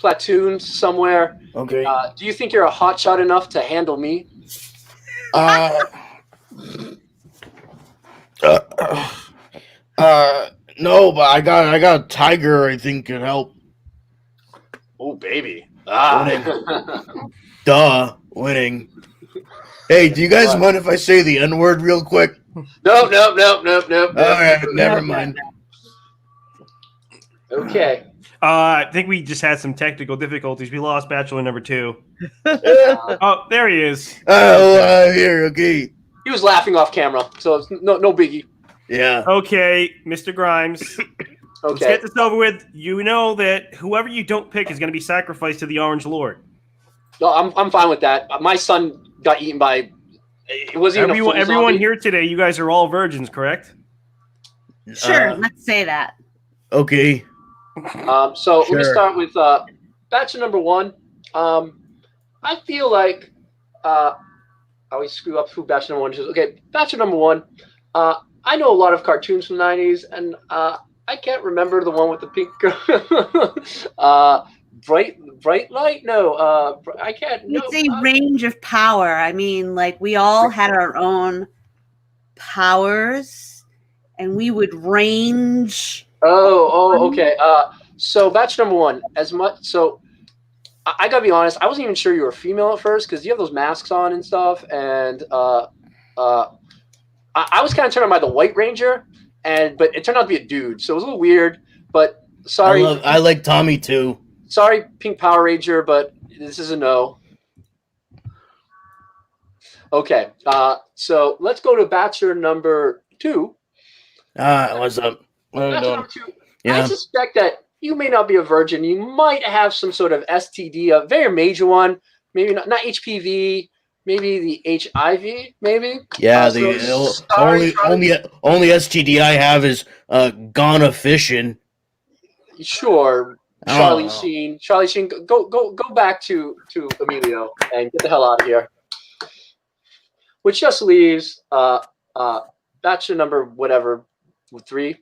Speaker 2: platooned somewhere,
Speaker 3: Okay.
Speaker 2: Do you think you're a hotshot enough to handle me?
Speaker 3: No, but I got a tiger. I think can help.
Speaker 2: Oh, baby.
Speaker 3: Winning. Hey, do you guys mind if I say the N-word real quick?
Speaker 2: No.
Speaker 3: All right, never mind.
Speaker 2: Okay.
Speaker 1: I think we just had some technical difficulties. We lost bachelor number 2. Oh, there he is.
Speaker 3: Oh, here, okay.
Speaker 2: He was laughing off camera, so it's no biggie.
Speaker 3: Yeah.
Speaker 1: Okay, Mr. Grimes. Let's
Speaker 2: Okay.
Speaker 1: get this over with. You know that whoever you don't pick is going to be sacrificed to the Orange Lord.
Speaker 2: No, I'm fine with that. My son got eaten by. It wasn't even
Speaker 1: Everyone here today, you guys are all virgins, correct?
Speaker 4: Sure, let's say that.
Speaker 3: Okay.
Speaker 2: So
Speaker 3: Sure.
Speaker 2: let me start with bachelor number 1. I feel like I always screw up who bachelor number 1 is. Okay, bachelor number 1. I know a lot of cartoons from the 90s, and I can't remember the one with the pink girl. Bright light? No, I can't.
Speaker 4: It's a range of power. I mean, like, we all had our own powers, and we would range.
Speaker 2: Okay. So bachelor number 1, I gotta be honest, I wasn't even sure you were female at first because you have those masks on and stuff, and I was kind of turned on by the White Ranger, but it turned out to be a dude, so it was a little weird. But sorry,
Speaker 3: I like Tommy too.
Speaker 2: Sorry, Pink Power Ranger, but this is a no. Okay, so let's go to bachelor number 2.
Speaker 3: What's up? What are we
Speaker 2: Bachelor
Speaker 3: doing?
Speaker 2: number 2.
Speaker 3: Yeah.
Speaker 2: I suspect that you may not be a virgin. You might have some sort of STD, a very major one. Maybe not HPV. Maybe the HIV. Maybe.
Speaker 3: Yeah. Only STD I have is Ghana fishing.
Speaker 2: Sure.
Speaker 3: Oh.
Speaker 2: Charlie Sheen, go back to Emilio and get the hell out of here. Which just leaves bachelor number whatever 3.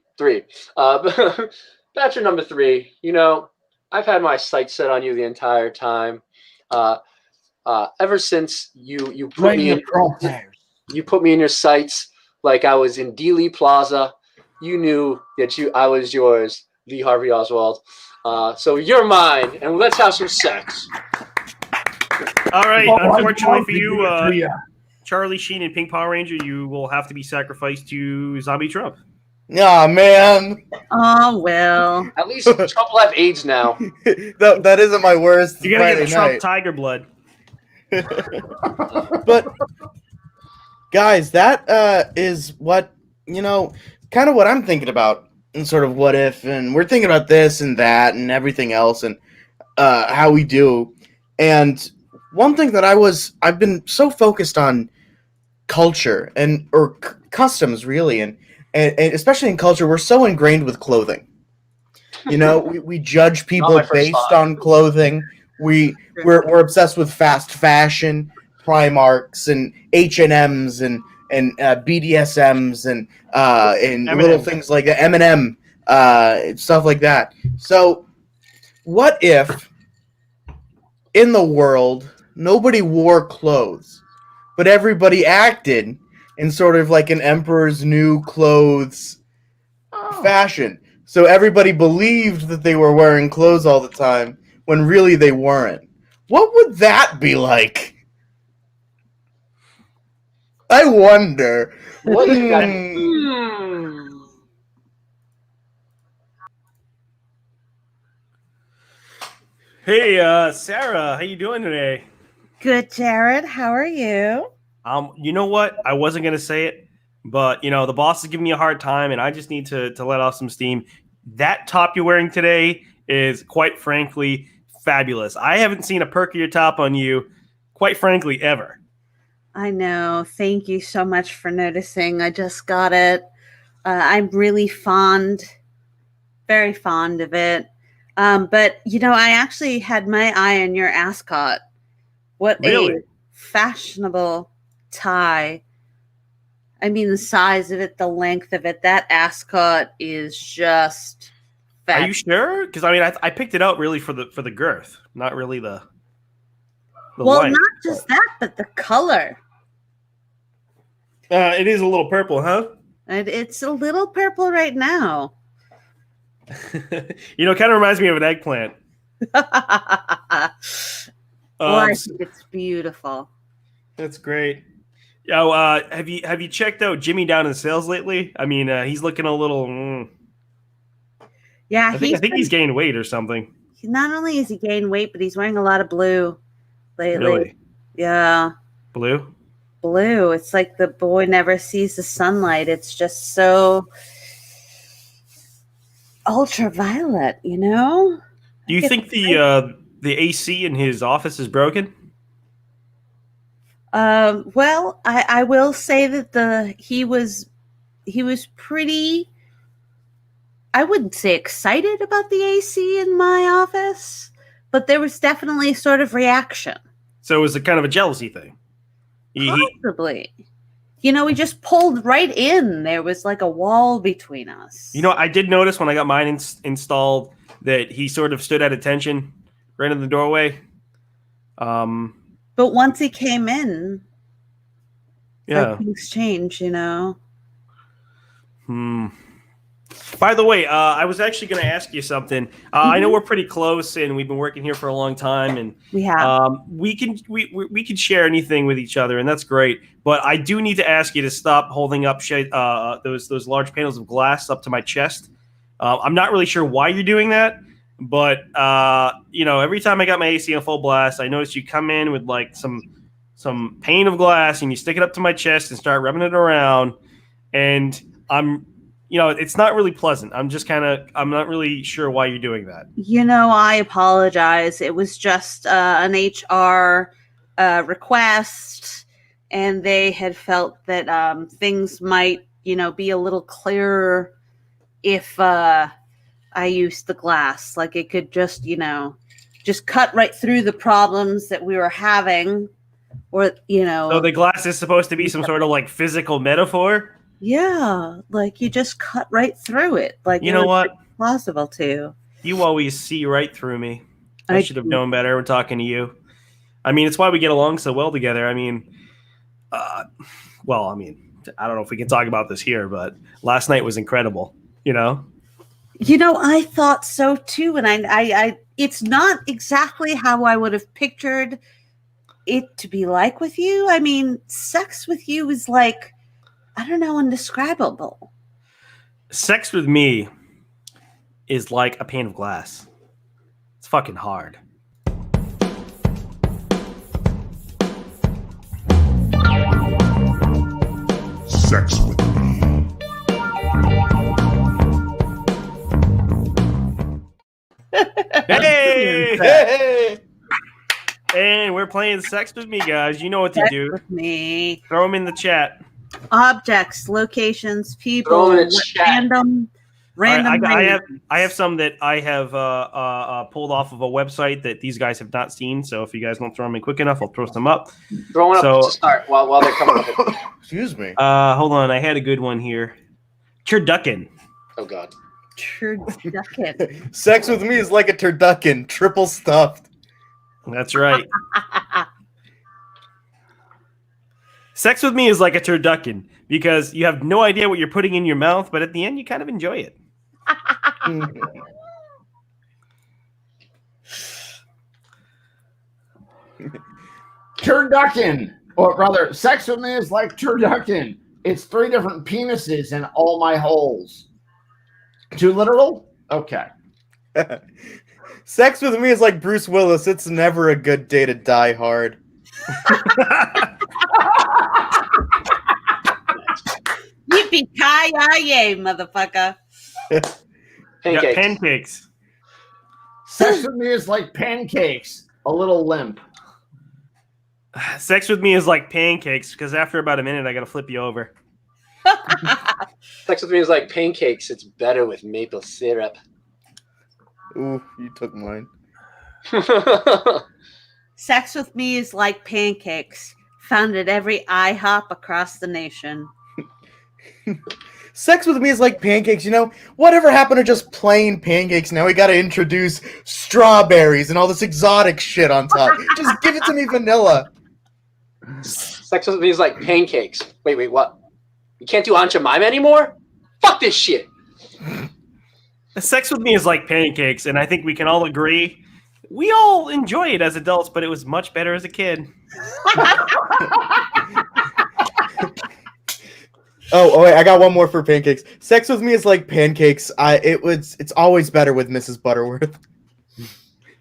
Speaker 2: Bachelor number 3. I've had my sights set on you the entire time. Ever since you put me in your sights like I was in Dealey Plaza, you knew that I was yours, Lee Harvey Oswald. So you're mine, and let's have some sex.
Speaker 1: All right. Unfortunately for you, Charlie Sheen and Pink Power Ranger, you will have to be sacrificed to Zombie Trump.
Speaker 3: Yeah, man.
Speaker 4: Oh, well.
Speaker 2: At least Trump will have AIDS now.
Speaker 3: That isn't my worst.
Speaker 1: You're going to get the Trump
Speaker 3: night.
Speaker 1: tiger blood.
Speaker 3: But, guys, that is what, kind of what I'm thinking about. And sort of what if. And we're thinking about this and that and everything else and how we do. And one thing that I've been so focused on culture or customs, really. And especially in culture, we're so ingrained with clothing. We judge people based on clothing. We're obsessed with fast fashion, Primarks and H&Ms and and BDSMs and
Speaker 1: M&M.
Speaker 3: little things like that, M&M, stuff like that. So, what if in the world nobody wore clothes, but everybody acted in sort of like an emperor's new clothes fashion? So everybody believed that they were wearing clothes all the time when really they weren't. What would that be like? I wonder.
Speaker 2: What is that?
Speaker 1: Hey, Sarah, how you doing today?
Speaker 4: Good, Jared. How are you?
Speaker 1: You know what? I wasn't gonna say it, but the boss is giving me a hard time, and I just need to let off some steam. That top you're wearing today is, quite frankly, fabulous. I haven't seen a perkier top on you, quite frankly, ever.
Speaker 4: I know. Thank you so much for noticing. I just got it. I'm really very fond of it. But I actually had my eye on your ascot. What
Speaker 1: Really?
Speaker 4: a fashionable tie. I mean, the size of it, the length of it. That ascot is just
Speaker 1: Are you sure? Because I picked it out really for the girth, not really the
Speaker 4: well,
Speaker 1: length.
Speaker 4: not just that, but the color.
Speaker 1: It is a little purple, huh?
Speaker 4: It's a little purple right now.
Speaker 1: Kind of reminds me of an eggplant.
Speaker 4: I think it's beautiful.
Speaker 1: That's great. Yeah, have you checked out Jimmy down in sales lately? I mean, he's looking a little.
Speaker 4: Yeah,
Speaker 1: I think he's gained weight or something.
Speaker 4: Not only is he gained weight, but he's wearing a lot of blue lately.
Speaker 1: Really?
Speaker 4: Yeah.
Speaker 1: Blue?
Speaker 4: Blue. It's like the boy never sees the sunlight. It's just so ultraviolet,
Speaker 1: Do you think the AC in his office is broken?
Speaker 4: Well, I will say that he was pretty, I wouldn't say excited about the AC in my office, but there was definitely a sort of reaction.
Speaker 1: So it was a kind of a jealousy thing.
Speaker 4: Possibly. We just pulled right in. There was like a wall between us.
Speaker 1: I did notice when I got mine installed that he sort of stood at attention right in the doorway.
Speaker 4: But once he came in,
Speaker 1: yeah,
Speaker 4: things change,
Speaker 1: By the way, I was actually going to ask you something. I know we're pretty close, and we've been working here for a long time, and
Speaker 4: we have.
Speaker 1: We can share anything with each other, and that's great. But I do need to ask you to stop holding up those large panels of glass up to my chest. I'm not really sure why you're doing that, but every time I got my AC on full blast, I noticed you come in with like some pane of glass, and you stick it up to my chest and start rubbing it around, and it's not really pleasant. I'm not really sure why you're doing that.
Speaker 4: I apologize. It was just an HR request, and they had felt that things might, be a little clearer if I used the glass. Like it could just cut right through the problems that we were having, or
Speaker 1: So the glass is supposed to be some sort of like physical metaphor.
Speaker 4: Yeah, like you just cut right through it. Like
Speaker 1: you know what?
Speaker 4: Possible to.
Speaker 1: You always see right through me. I should have known better when talking to you. I mean, it's why we get along so well together. I mean, I don't know if we can talk about this here, but last night was incredible.
Speaker 4: I thought so too, and I it's not exactly how I would have pictured it to be like with you. I mean, sex with you is like, I don't know, indescribable.
Speaker 1: Sex with me is like a pane of glass. It's fucking hard.
Speaker 6: Sex with me.
Speaker 1: Hey! And we're playing Sex with Me, guys. You know what to do.
Speaker 4: With me.
Speaker 1: Throw them in the chat.
Speaker 4: Objects, locations, people, random Random.
Speaker 1: I have some that I have pulled off of a website that these guys have not seen. So if you guys don't throw them in quick enough, I'll throw some up.
Speaker 2: Throwing up to start while they're coming up.
Speaker 3: Excuse me.
Speaker 1: Hold on, I had a good one here. Turducken.
Speaker 2: Oh God.
Speaker 4: Turducken.
Speaker 3: Sex with me is like a turducken, triple stuffed.
Speaker 1: That's right. Sex with me is like a turducken because you have no idea what you're putting in your mouth, but at the end you kind of enjoy it.
Speaker 5: Turducken, or rather, sex with me is like turducken. It's 3 different penises in all my holes. Too literal? Okay.
Speaker 3: Sex with me is like Bruce Willis. It's never a good day to die hard.
Speaker 4: Yippee-ki-yay, motherfucker.
Speaker 2: Pancakes.
Speaker 1: Pancakes.
Speaker 5: Sex with me is like pancakes, a little limp.
Speaker 1: Sex with me is like pancakes because after about a minute I gotta flip you over.
Speaker 2: Sex with me is like pancakes. It's better with maple syrup.
Speaker 3: Ooh, you took mine.
Speaker 4: Sex with me is like pancakes, found at every IHOP across the nation.
Speaker 3: Sex with me is like pancakes. You know, whatever happened to just plain pancakes? Now we gotta introduce strawberries and all this exotic shit on top. Just give it to me vanilla.
Speaker 2: Sex with me is like pancakes. Wait, what? You can't do Aunt Jemima anymore? Fuck this shit.
Speaker 1: Sex with me is like pancakes, and I think we can all agree we all enjoy it as adults, but it was much better as a kid.
Speaker 3: Oh wait, I got one more for pancakes. Sex with me is like pancakes. It's always better with Mrs. Butterworth.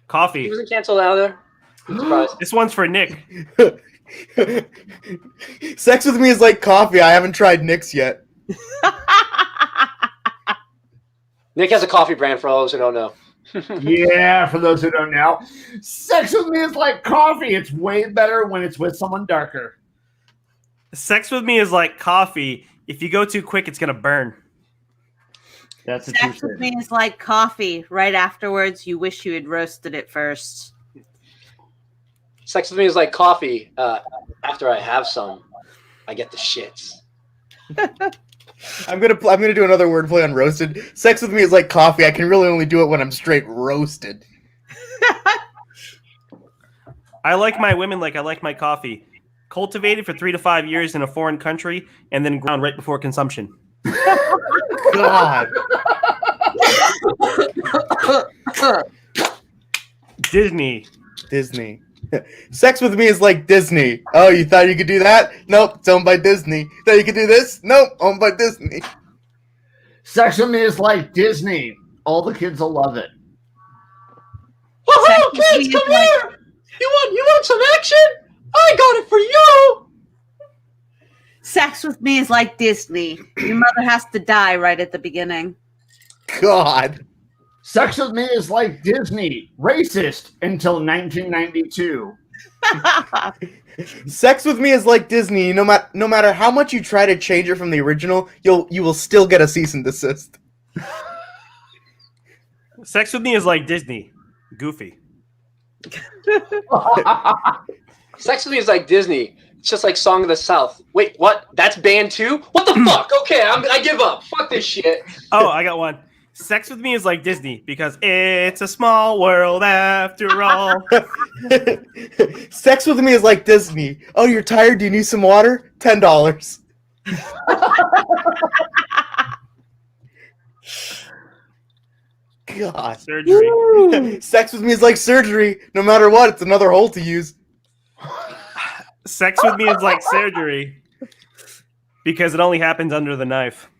Speaker 1: Coffee.
Speaker 2: He wasn't canceled out there. I'm surprised.
Speaker 1: This one's for Nick.
Speaker 3: Sex with me is like coffee. I haven't tried Nick's yet.
Speaker 2: Nick has a coffee brand for all those who don't know.
Speaker 5: Yeah, for those who don't know. Sex with me is like coffee. It's way better when it's with someone darker.
Speaker 1: Sex with me is like coffee. If you go too quick, it's gonna burn.
Speaker 5: That's a
Speaker 4: Sex with me is like coffee. Right afterwards, you wish you had roasted it first.
Speaker 2: Sex with me is like coffee. After I have some, I get the shits.
Speaker 3: I'm gonna do another wordplay on roasted. Sex with me is like coffee. I can really only do it when I'm straight roasted.
Speaker 1: I like my women like I like my coffee. Cultivated for 3 to 5 years in a foreign country and then ground right before consumption.
Speaker 3: God.
Speaker 1: Disney.
Speaker 3: Sex with me is like Disney. Oh, you thought you could do that? Nope, it's owned by Disney. Thought you could do this? Nope, owned by Disney.
Speaker 5: Sex with me is like Disney. All the kids will love it.
Speaker 2: Woohoo, kids, come here! You want some action? I got it for you!
Speaker 4: Sex with me is like Disney. Your mother has to die right at the beginning.
Speaker 3: God.
Speaker 5: Sex with me is like Disney. Racist until 1992.
Speaker 3: Sex with me is like Disney. No matter how much you try to change it from the original, you will still get a cease and desist.
Speaker 1: Sex with me is like Disney. Goofy.
Speaker 2: Sex with me is like Disney. It's just like Song of the South. Wait, what? That's banned too? What the fuck? Okay, I give up. Fuck this shit.
Speaker 1: Oh, I got one. Sex with me is like Disney because it's a small world after all.
Speaker 3: Sex with me is like Disney. Oh, you're tired? Do you need some water? $10. God.
Speaker 1: Surgery.
Speaker 3: Sex with me is like surgery. No matter what, it's another hole to use.
Speaker 1: Sex with me is like surgery because it only happens under the knife.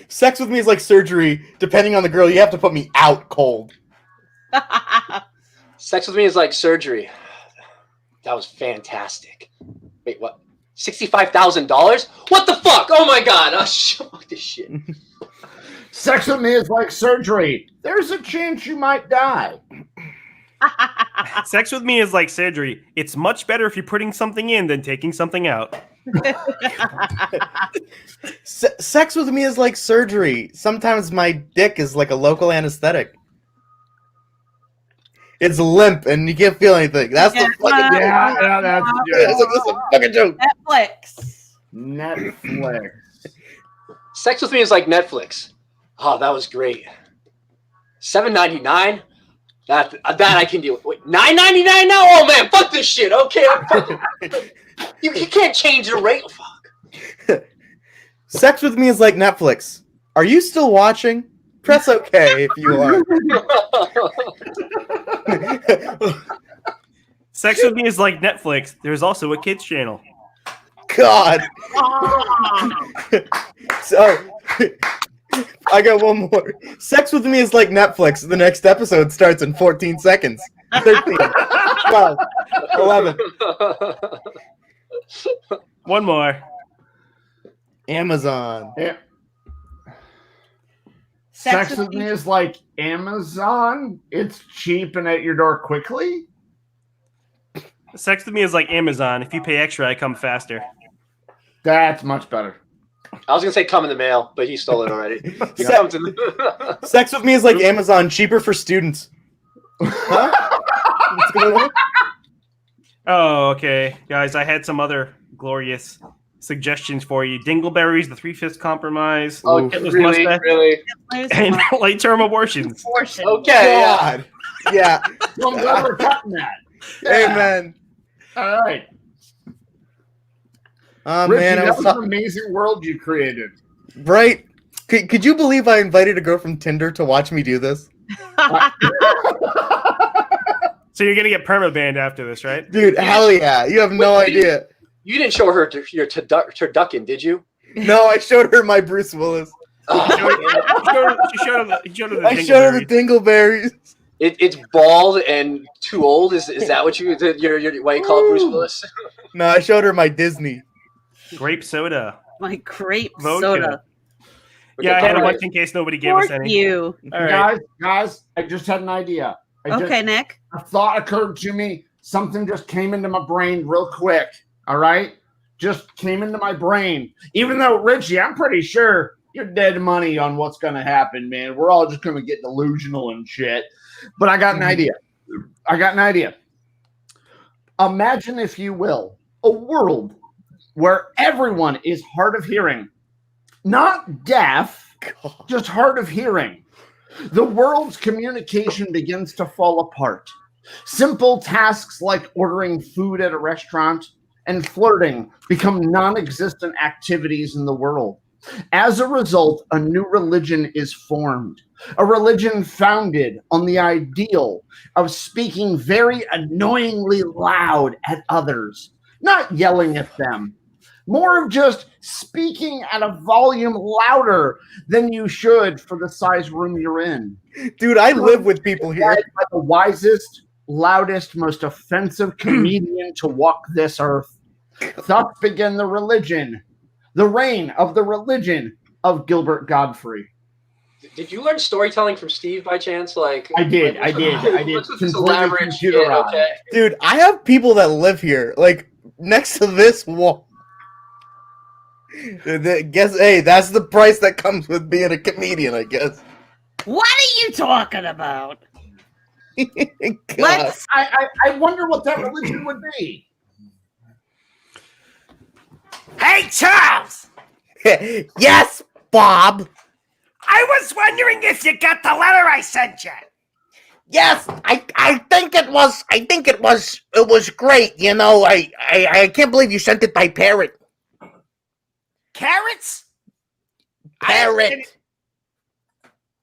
Speaker 3: Sex with me is like surgery. Depending on the girl, you have to put me out cold.
Speaker 2: Sex with me is like surgery. That was fantastic. Wait, what? $65,000? What the fuck? Oh my god! Oh, fuck this shit.
Speaker 5: Sex with me is like surgery. There's a chance you might die.
Speaker 1: Sex with me is like surgery. It's much better if you're putting something in than taking something out.
Speaker 3: Sex with me is like surgery. Sometimes my dick is like a local anesthetic. It's limp and you can't feel anything. That's the fucking
Speaker 5: Yeah, that's
Speaker 3: That's a fucking joke.
Speaker 4: Netflix.
Speaker 5: Netflix.
Speaker 2: Sex with me is like Netflix. Oh, that was great. $7.99. That I can deal with. Wait, $9.99 now? Oh man, fuck this shit. Okay, you can't change the rate. Fuck.
Speaker 3: Sex with me is like Netflix. Are you still watching? Press OK if you are.
Speaker 1: Sex with me is like Netflix. There's also a kids channel.
Speaker 3: God. So, I got one more. Sex with me is like Netflix. The next episode starts in 14 seconds. 13, 12, 11.
Speaker 1: One more.
Speaker 3: Amazon.
Speaker 5: Yeah. Sex with me is like Amazon. It's cheap and at your door quickly.
Speaker 1: Sex with me is like Amazon. If you pay extra, I come faster.
Speaker 5: That's much better.
Speaker 2: I was gonna say come in the mail, but he stole it already.
Speaker 3: Sex with me is like Amazon. Cheaper for students. Huh? What's going on?
Speaker 1: Oh, okay. Guys, I had some other glorious suggestions for you. Dingleberries, the 3/5 compromise,
Speaker 2: Oh,
Speaker 1: Hitler's
Speaker 2: really?
Speaker 1: mustache,
Speaker 2: Really?
Speaker 1: and late-term abortions.
Speaker 2: Okay, yeah.
Speaker 3: God. Yeah.
Speaker 5: Well, I'm glad we're cutting that.
Speaker 3: Amen.
Speaker 5: All right.
Speaker 3: Oh,
Speaker 5: Richie,
Speaker 3: man.
Speaker 5: that was an amazing world you created.
Speaker 3: Right? Could you believe I invited a girl from Tinder to watch me do this?
Speaker 1: So you're going to get permabanned after this, right?
Speaker 3: Dude, hell yeah. You have no idea.
Speaker 2: You didn't show her your turducken, did you?
Speaker 3: No, I showed her my Bruce Willis.
Speaker 1: He showed her the
Speaker 3: I showed her the
Speaker 1: dingleberries.
Speaker 3: dingleberries.
Speaker 2: It's bald and too old. Is that what you're why you call it Bruce Willis?
Speaker 3: No, I showed her my Disney.
Speaker 1: Grape soda.
Speaker 4: My grape
Speaker 1: Vodka.
Speaker 4: soda.
Speaker 1: Yeah, I had a
Speaker 2: Alright.
Speaker 1: bunch in case nobody gave us
Speaker 4: For
Speaker 1: any.
Speaker 4: you.
Speaker 1: All right.
Speaker 5: Guys, I just had an idea.
Speaker 4: Nick.
Speaker 5: A thought occurred to me. Something just came into my brain real quick. All right? Just came into my brain. Even though, Richie, I'm pretty sure you're dead money on what's going to happen, man. We're all just going to get delusional and shit. But I got an idea. Imagine, if you will, a world where everyone is hard of hearing. Not deaf, just hard of hearing. The world's communication begins to fall apart. Simple tasks like ordering food at a restaurant and flirting become non-existent activities in the world. As a result, a new religion is formed. A religion founded on the ideal of speaking very annoyingly loud at others, not yelling at them. More of just speaking at a volume louder than you should for the size room you're in.
Speaker 3: Dude, I live with people here.
Speaker 5: By the wisest, loudest, most offensive comedian to walk this earth. Thus began the reign of the religion of Gilbert Godfrey.
Speaker 2: Did you learn storytelling from Steve by chance? Like
Speaker 5: I did.
Speaker 2: What's with this
Speaker 5: Completely
Speaker 2: elaborate shit?
Speaker 5: computerized.
Speaker 2: Okay.
Speaker 3: Dude, I have people that live here, like, next to this wall. Hey, that's the price that comes with being a comedian, I guess.
Speaker 4: What are you talking about?
Speaker 3: God.
Speaker 4: Let's.
Speaker 5: I wonder what that religion would be.
Speaker 7: Hey, Charles!
Speaker 3: Yes, Bob.
Speaker 7: I was wondering if you got the letter I sent you.
Speaker 3: Yes, I think it was great. You know, I can't believe you sent it by parrot.
Speaker 7: Carrots?
Speaker 3: Parrot.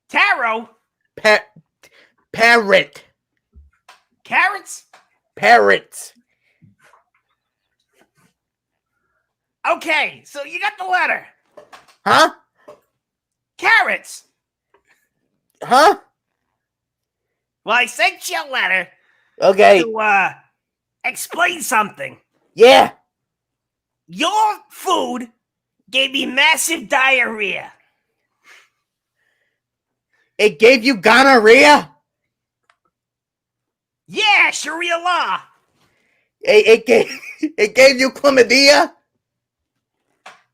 Speaker 7: Taro?
Speaker 3: Parrot.
Speaker 7: Carrots?
Speaker 3: Parrots.
Speaker 7: Okay, so you got the letter.
Speaker 3: Huh?
Speaker 7: Carrots.
Speaker 3: Huh?
Speaker 7: Well, I sent you a letter
Speaker 3: Okay.
Speaker 7: to explain something.
Speaker 3: Yeah.
Speaker 7: Your food gave me massive diarrhea.
Speaker 3: It gave you gonorrhea?
Speaker 7: Yeah, Sharia law.
Speaker 3: It gave you chlamydia?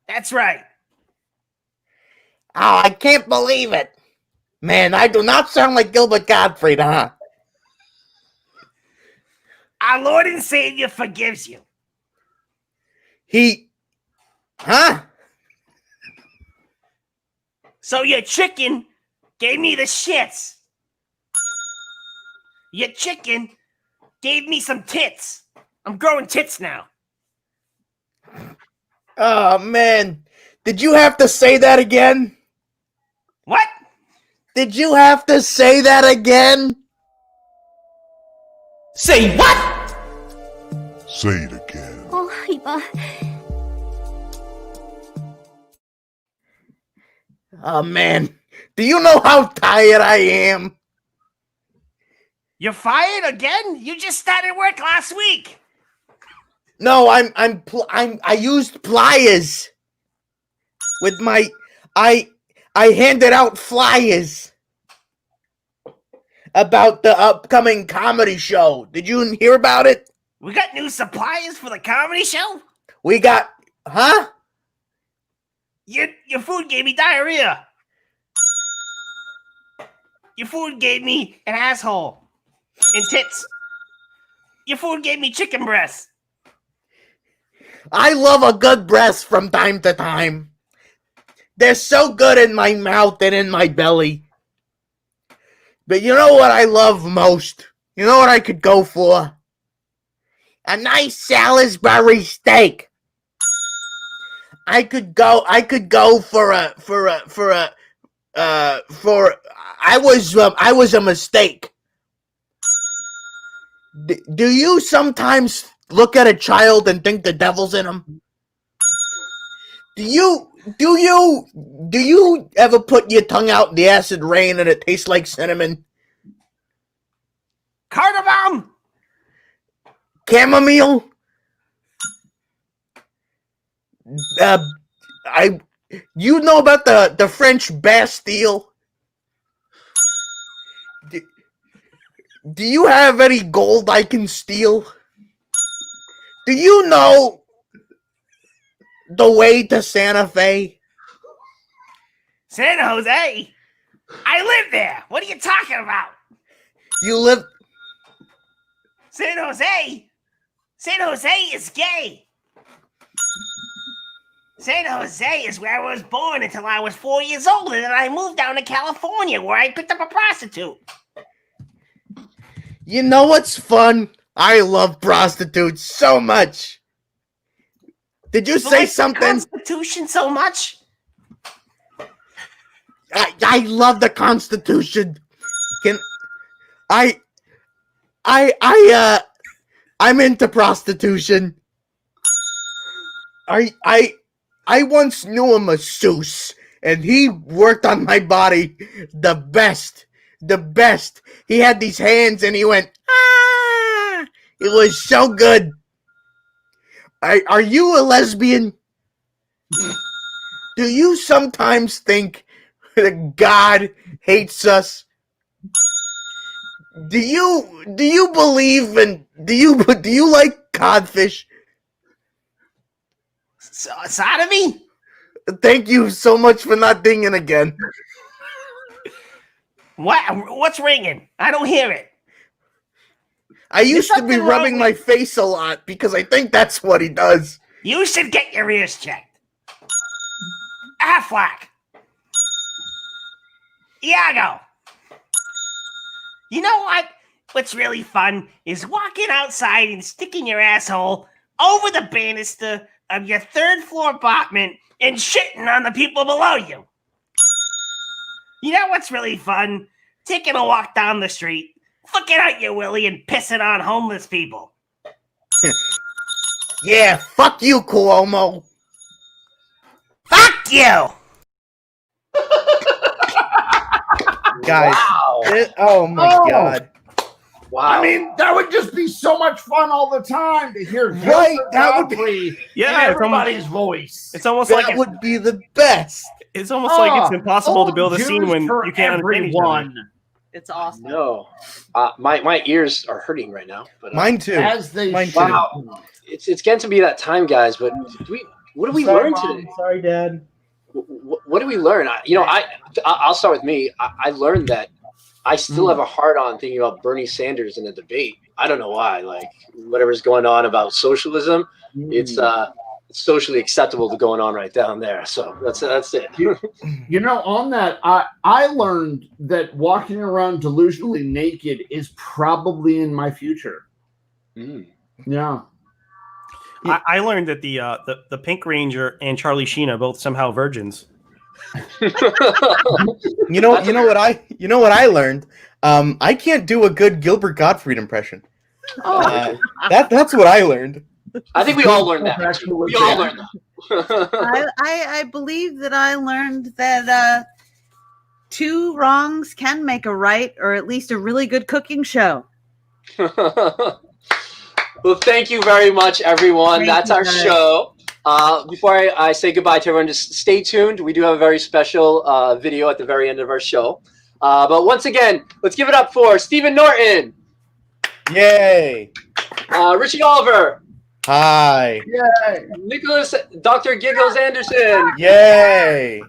Speaker 7: That's right.
Speaker 3: Oh, I can't believe it. Man, I do not sound like Gilbert Gottfried, huh?
Speaker 7: Our Lord and Savior forgives you.
Speaker 3: Huh?
Speaker 7: So your chicken gave me the shits. Your chicken gave me some tits. I'm growing tits now.
Speaker 3: Oh, man. Did you have to say that again?
Speaker 7: What?
Speaker 3: Did you have to say that again?
Speaker 1: Say what?
Speaker 6: Say it again.
Speaker 3: Oh, man. Do you know how tired I am?
Speaker 7: You're fired again? You just started work last week.
Speaker 3: No, I used pliers with my I handed out flyers about the upcoming comedy show. Did you hear about it?
Speaker 7: We got new suppliers for the comedy show?
Speaker 3: We got huh?
Speaker 7: Your food gave me diarrhea. Your food gave me an asshole and tits. Your food gave me chicken breasts.
Speaker 3: I love a good breast from time to time. They're so good in my mouth and in my belly. But you know what I love most? You know what I could go for? A nice Salisbury steak. I could go for I was a mistake. Do you sometimes look at a child and think the devil's in him? Do you ever put your tongue out in the acid rain and it tastes like cinnamon?
Speaker 7: Cardamom!
Speaker 3: Chamomile? You know about the French Bastille? Do you have any gold I can steal? Do you know the way to Santa Fe?
Speaker 7: San Jose? I live there. What are you talking about?
Speaker 3: You live...
Speaker 7: San Jose? San Jose is gay. San Jose is where I was born until I was 4 years old, and then I moved down to California where I picked up a prostitute.
Speaker 3: You know what's fun? I love prostitutes so much. Did you say
Speaker 7: like
Speaker 3: something?
Speaker 7: The Constitution so much?
Speaker 3: I love the Constitution. I'm into prostitution. I once knew a masseuse, and he worked on my body the best. He had these hands, and he went, ah! It was so good. Are you a lesbian? Do you sometimes think that God hates us? Do you believe in do you like codfish?
Speaker 7: Sodomy?
Speaker 3: Thank you so much for not dinging again.
Speaker 7: What's ringing? I don't hear it.
Speaker 3: I used to be rubbing my face a lot because I think that's what he does.
Speaker 7: You should get your ears checked. Affleck. Iago. You know what? What's really fun is walking outside and sticking your asshole over the banister of your third floor apartment and shitting on the people below you. You know what's really fun? Taking a walk down the street, flicking out your willy and pissing on homeless people.
Speaker 3: Yeah, fuck you, Cuomo.
Speaker 7: Fuck you!
Speaker 3: Guys,
Speaker 2: Wow.
Speaker 3: oh my god.
Speaker 2: Wow.
Speaker 5: I mean, that would just be so much fun all the time to hear
Speaker 3: Right, that would
Speaker 5: Godfrey in
Speaker 1: Yeah,
Speaker 5: everybody's voice.
Speaker 1: it's almost
Speaker 3: That
Speaker 1: like
Speaker 3: would be the best.
Speaker 1: it's almost like it's impossible to build a scene
Speaker 5: Jews
Speaker 1: when
Speaker 5: for
Speaker 1: you can't understand each other.
Speaker 5: everyone,
Speaker 4: It's awesome.
Speaker 2: No, my ears are hurting right now. But
Speaker 3: Mine too.
Speaker 5: as they
Speaker 3: Mine
Speaker 5: should.
Speaker 3: too.
Speaker 2: wow, it's getting to be that time, guys. But do what did we
Speaker 3: Sorry,
Speaker 2: learn
Speaker 3: Mom.
Speaker 2: today?
Speaker 3: Sorry, Dad.
Speaker 2: What did we learn? I'll start with me. I learned that I still have a hard on thinking about Bernie Sanders in a debate. I don't know why. Like whatever's going on about socialism, it's socially acceptable to going on right down there. So that's it.
Speaker 5: You know, on that, I learned that walking around delusionally naked is probably in my future. Yeah.
Speaker 1: I learned that the Pink Ranger and Charlie Sheen are both somehow virgins.
Speaker 3: You know what I learned. I can't do a good Gilbert Gottfried impression. That's what I learned.
Speaker 2: I think we all learned that. We all learned that.
Speaker 4: I believe that I learned that two wrongs can make a right, or at least a really good cooking show.
Speaker 2: Well, thank you very much, everyone. That's our show. Before I say goodbye to everyone, just stay tuned. We do have a very special video at the very end of our show. But once again, let's give it up for Stephen Norton.
Speaker 3: Yay!
Speaker 2: Richie Oliver.
Speaker 3: Hi.
Speaker 5: Yay!
Speaker 2: Dr. Giggles Anderson.
Speaker 3: Yay!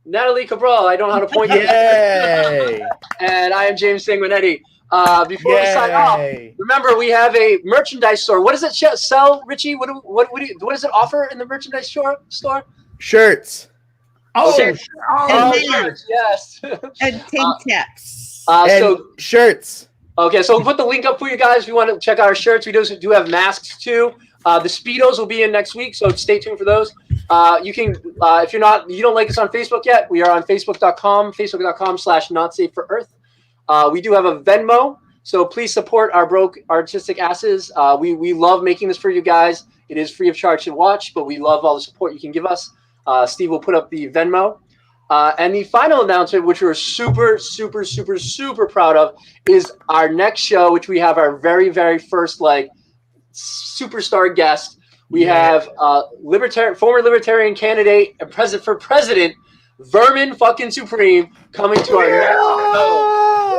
Speaker 2: Natalie Cabral. I don't know how to point you.
Speaker 3: Yay!
Speaker 2: And I am James Sanguinetti. Before we sign off, remember we have a merchandise store. What does it sell, Richie? What does it offer in the merchandise store?
Speaker 3: Shirts.
Speaker 5: Oh,
Speaker 2: okay.
Speaker 4: Shirts.
Speaker 2: Yes.
Speaker 4: And tank caps.
Speaker 3: So shirts.
Speaker 2: Okay, so we'll put the link up for you guys if you want to check out our shirts. We do have masks too. The Speedos will be in next week, so stay tuned for those. You can, if you don't like us on Facebook yet, we are on facebook.com/notsafeforearth. We do have a Venmo, so please support our broke artistic asses. We love making this for you guys. It is free of charge to watch, but we love all the support you can give us. Steve will put up the Venmo. And the final announcement, which we're super, super, super, super proud of, is our next show, which we have our very, very first superstar guest. We have former libertarian candidate and president, Vermin fucking Supreme, coming to our next show.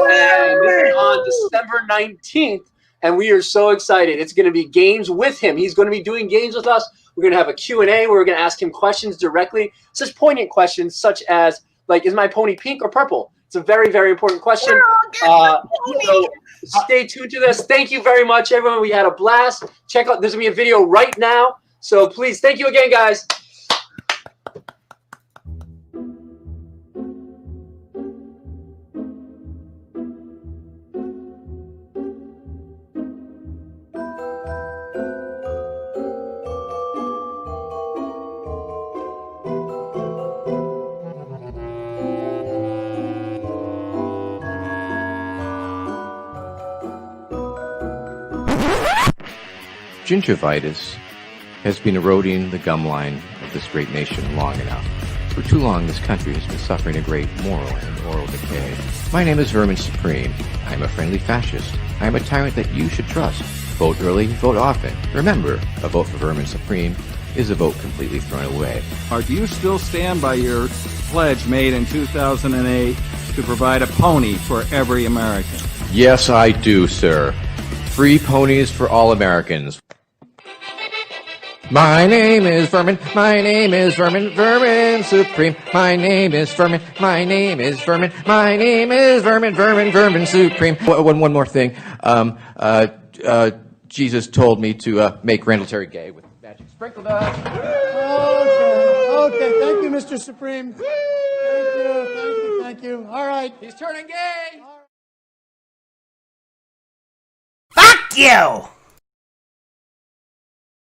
Speaker 2: And this is on December 19th, and we are so excited. It's going to be games with him. He's going to be doing games with us. We're going to have a Q&A where we're going to ask him questions directly, such poignant questions such as, is my pony pink or purple? It's a very, very important question. So stay tuned to this. Thank you very much, everyone. We had a blast. Check out, there's going to be a video right now. So please, thank you again, guys.
Speaker 8: Gingivitis has been eroding the gum line of this great nation long enough. For too long, this country has been suffering a great moral and oral decay. My name is Vermin Supreme. I'm a friendly fascist. I'm a tyrant that you should trust. Vote early, vote often. Remember, a vote for Vermin Supreme is a vote completely thrown away.
Speaker 9: Do you still stand by your pledge made in 2008 to provide a pony for every American?
Speaker 8: Yes, I do, sir. Free ponies for all Americans. My name is Vermin, my name is Vermin, Vermin Supreme. My name is Vermin, my name is Vermin, my name is Vermin, Vermin, Vermin Supreme. One more thing. Jesus told me to make Randall Terry gay with magic sprinkled up.
Speaker 10: Okay, thank you, Mr. Supreme. Thank you. All right.
Speaker 8: He's turning gay.
Speaker 7: Fuck you!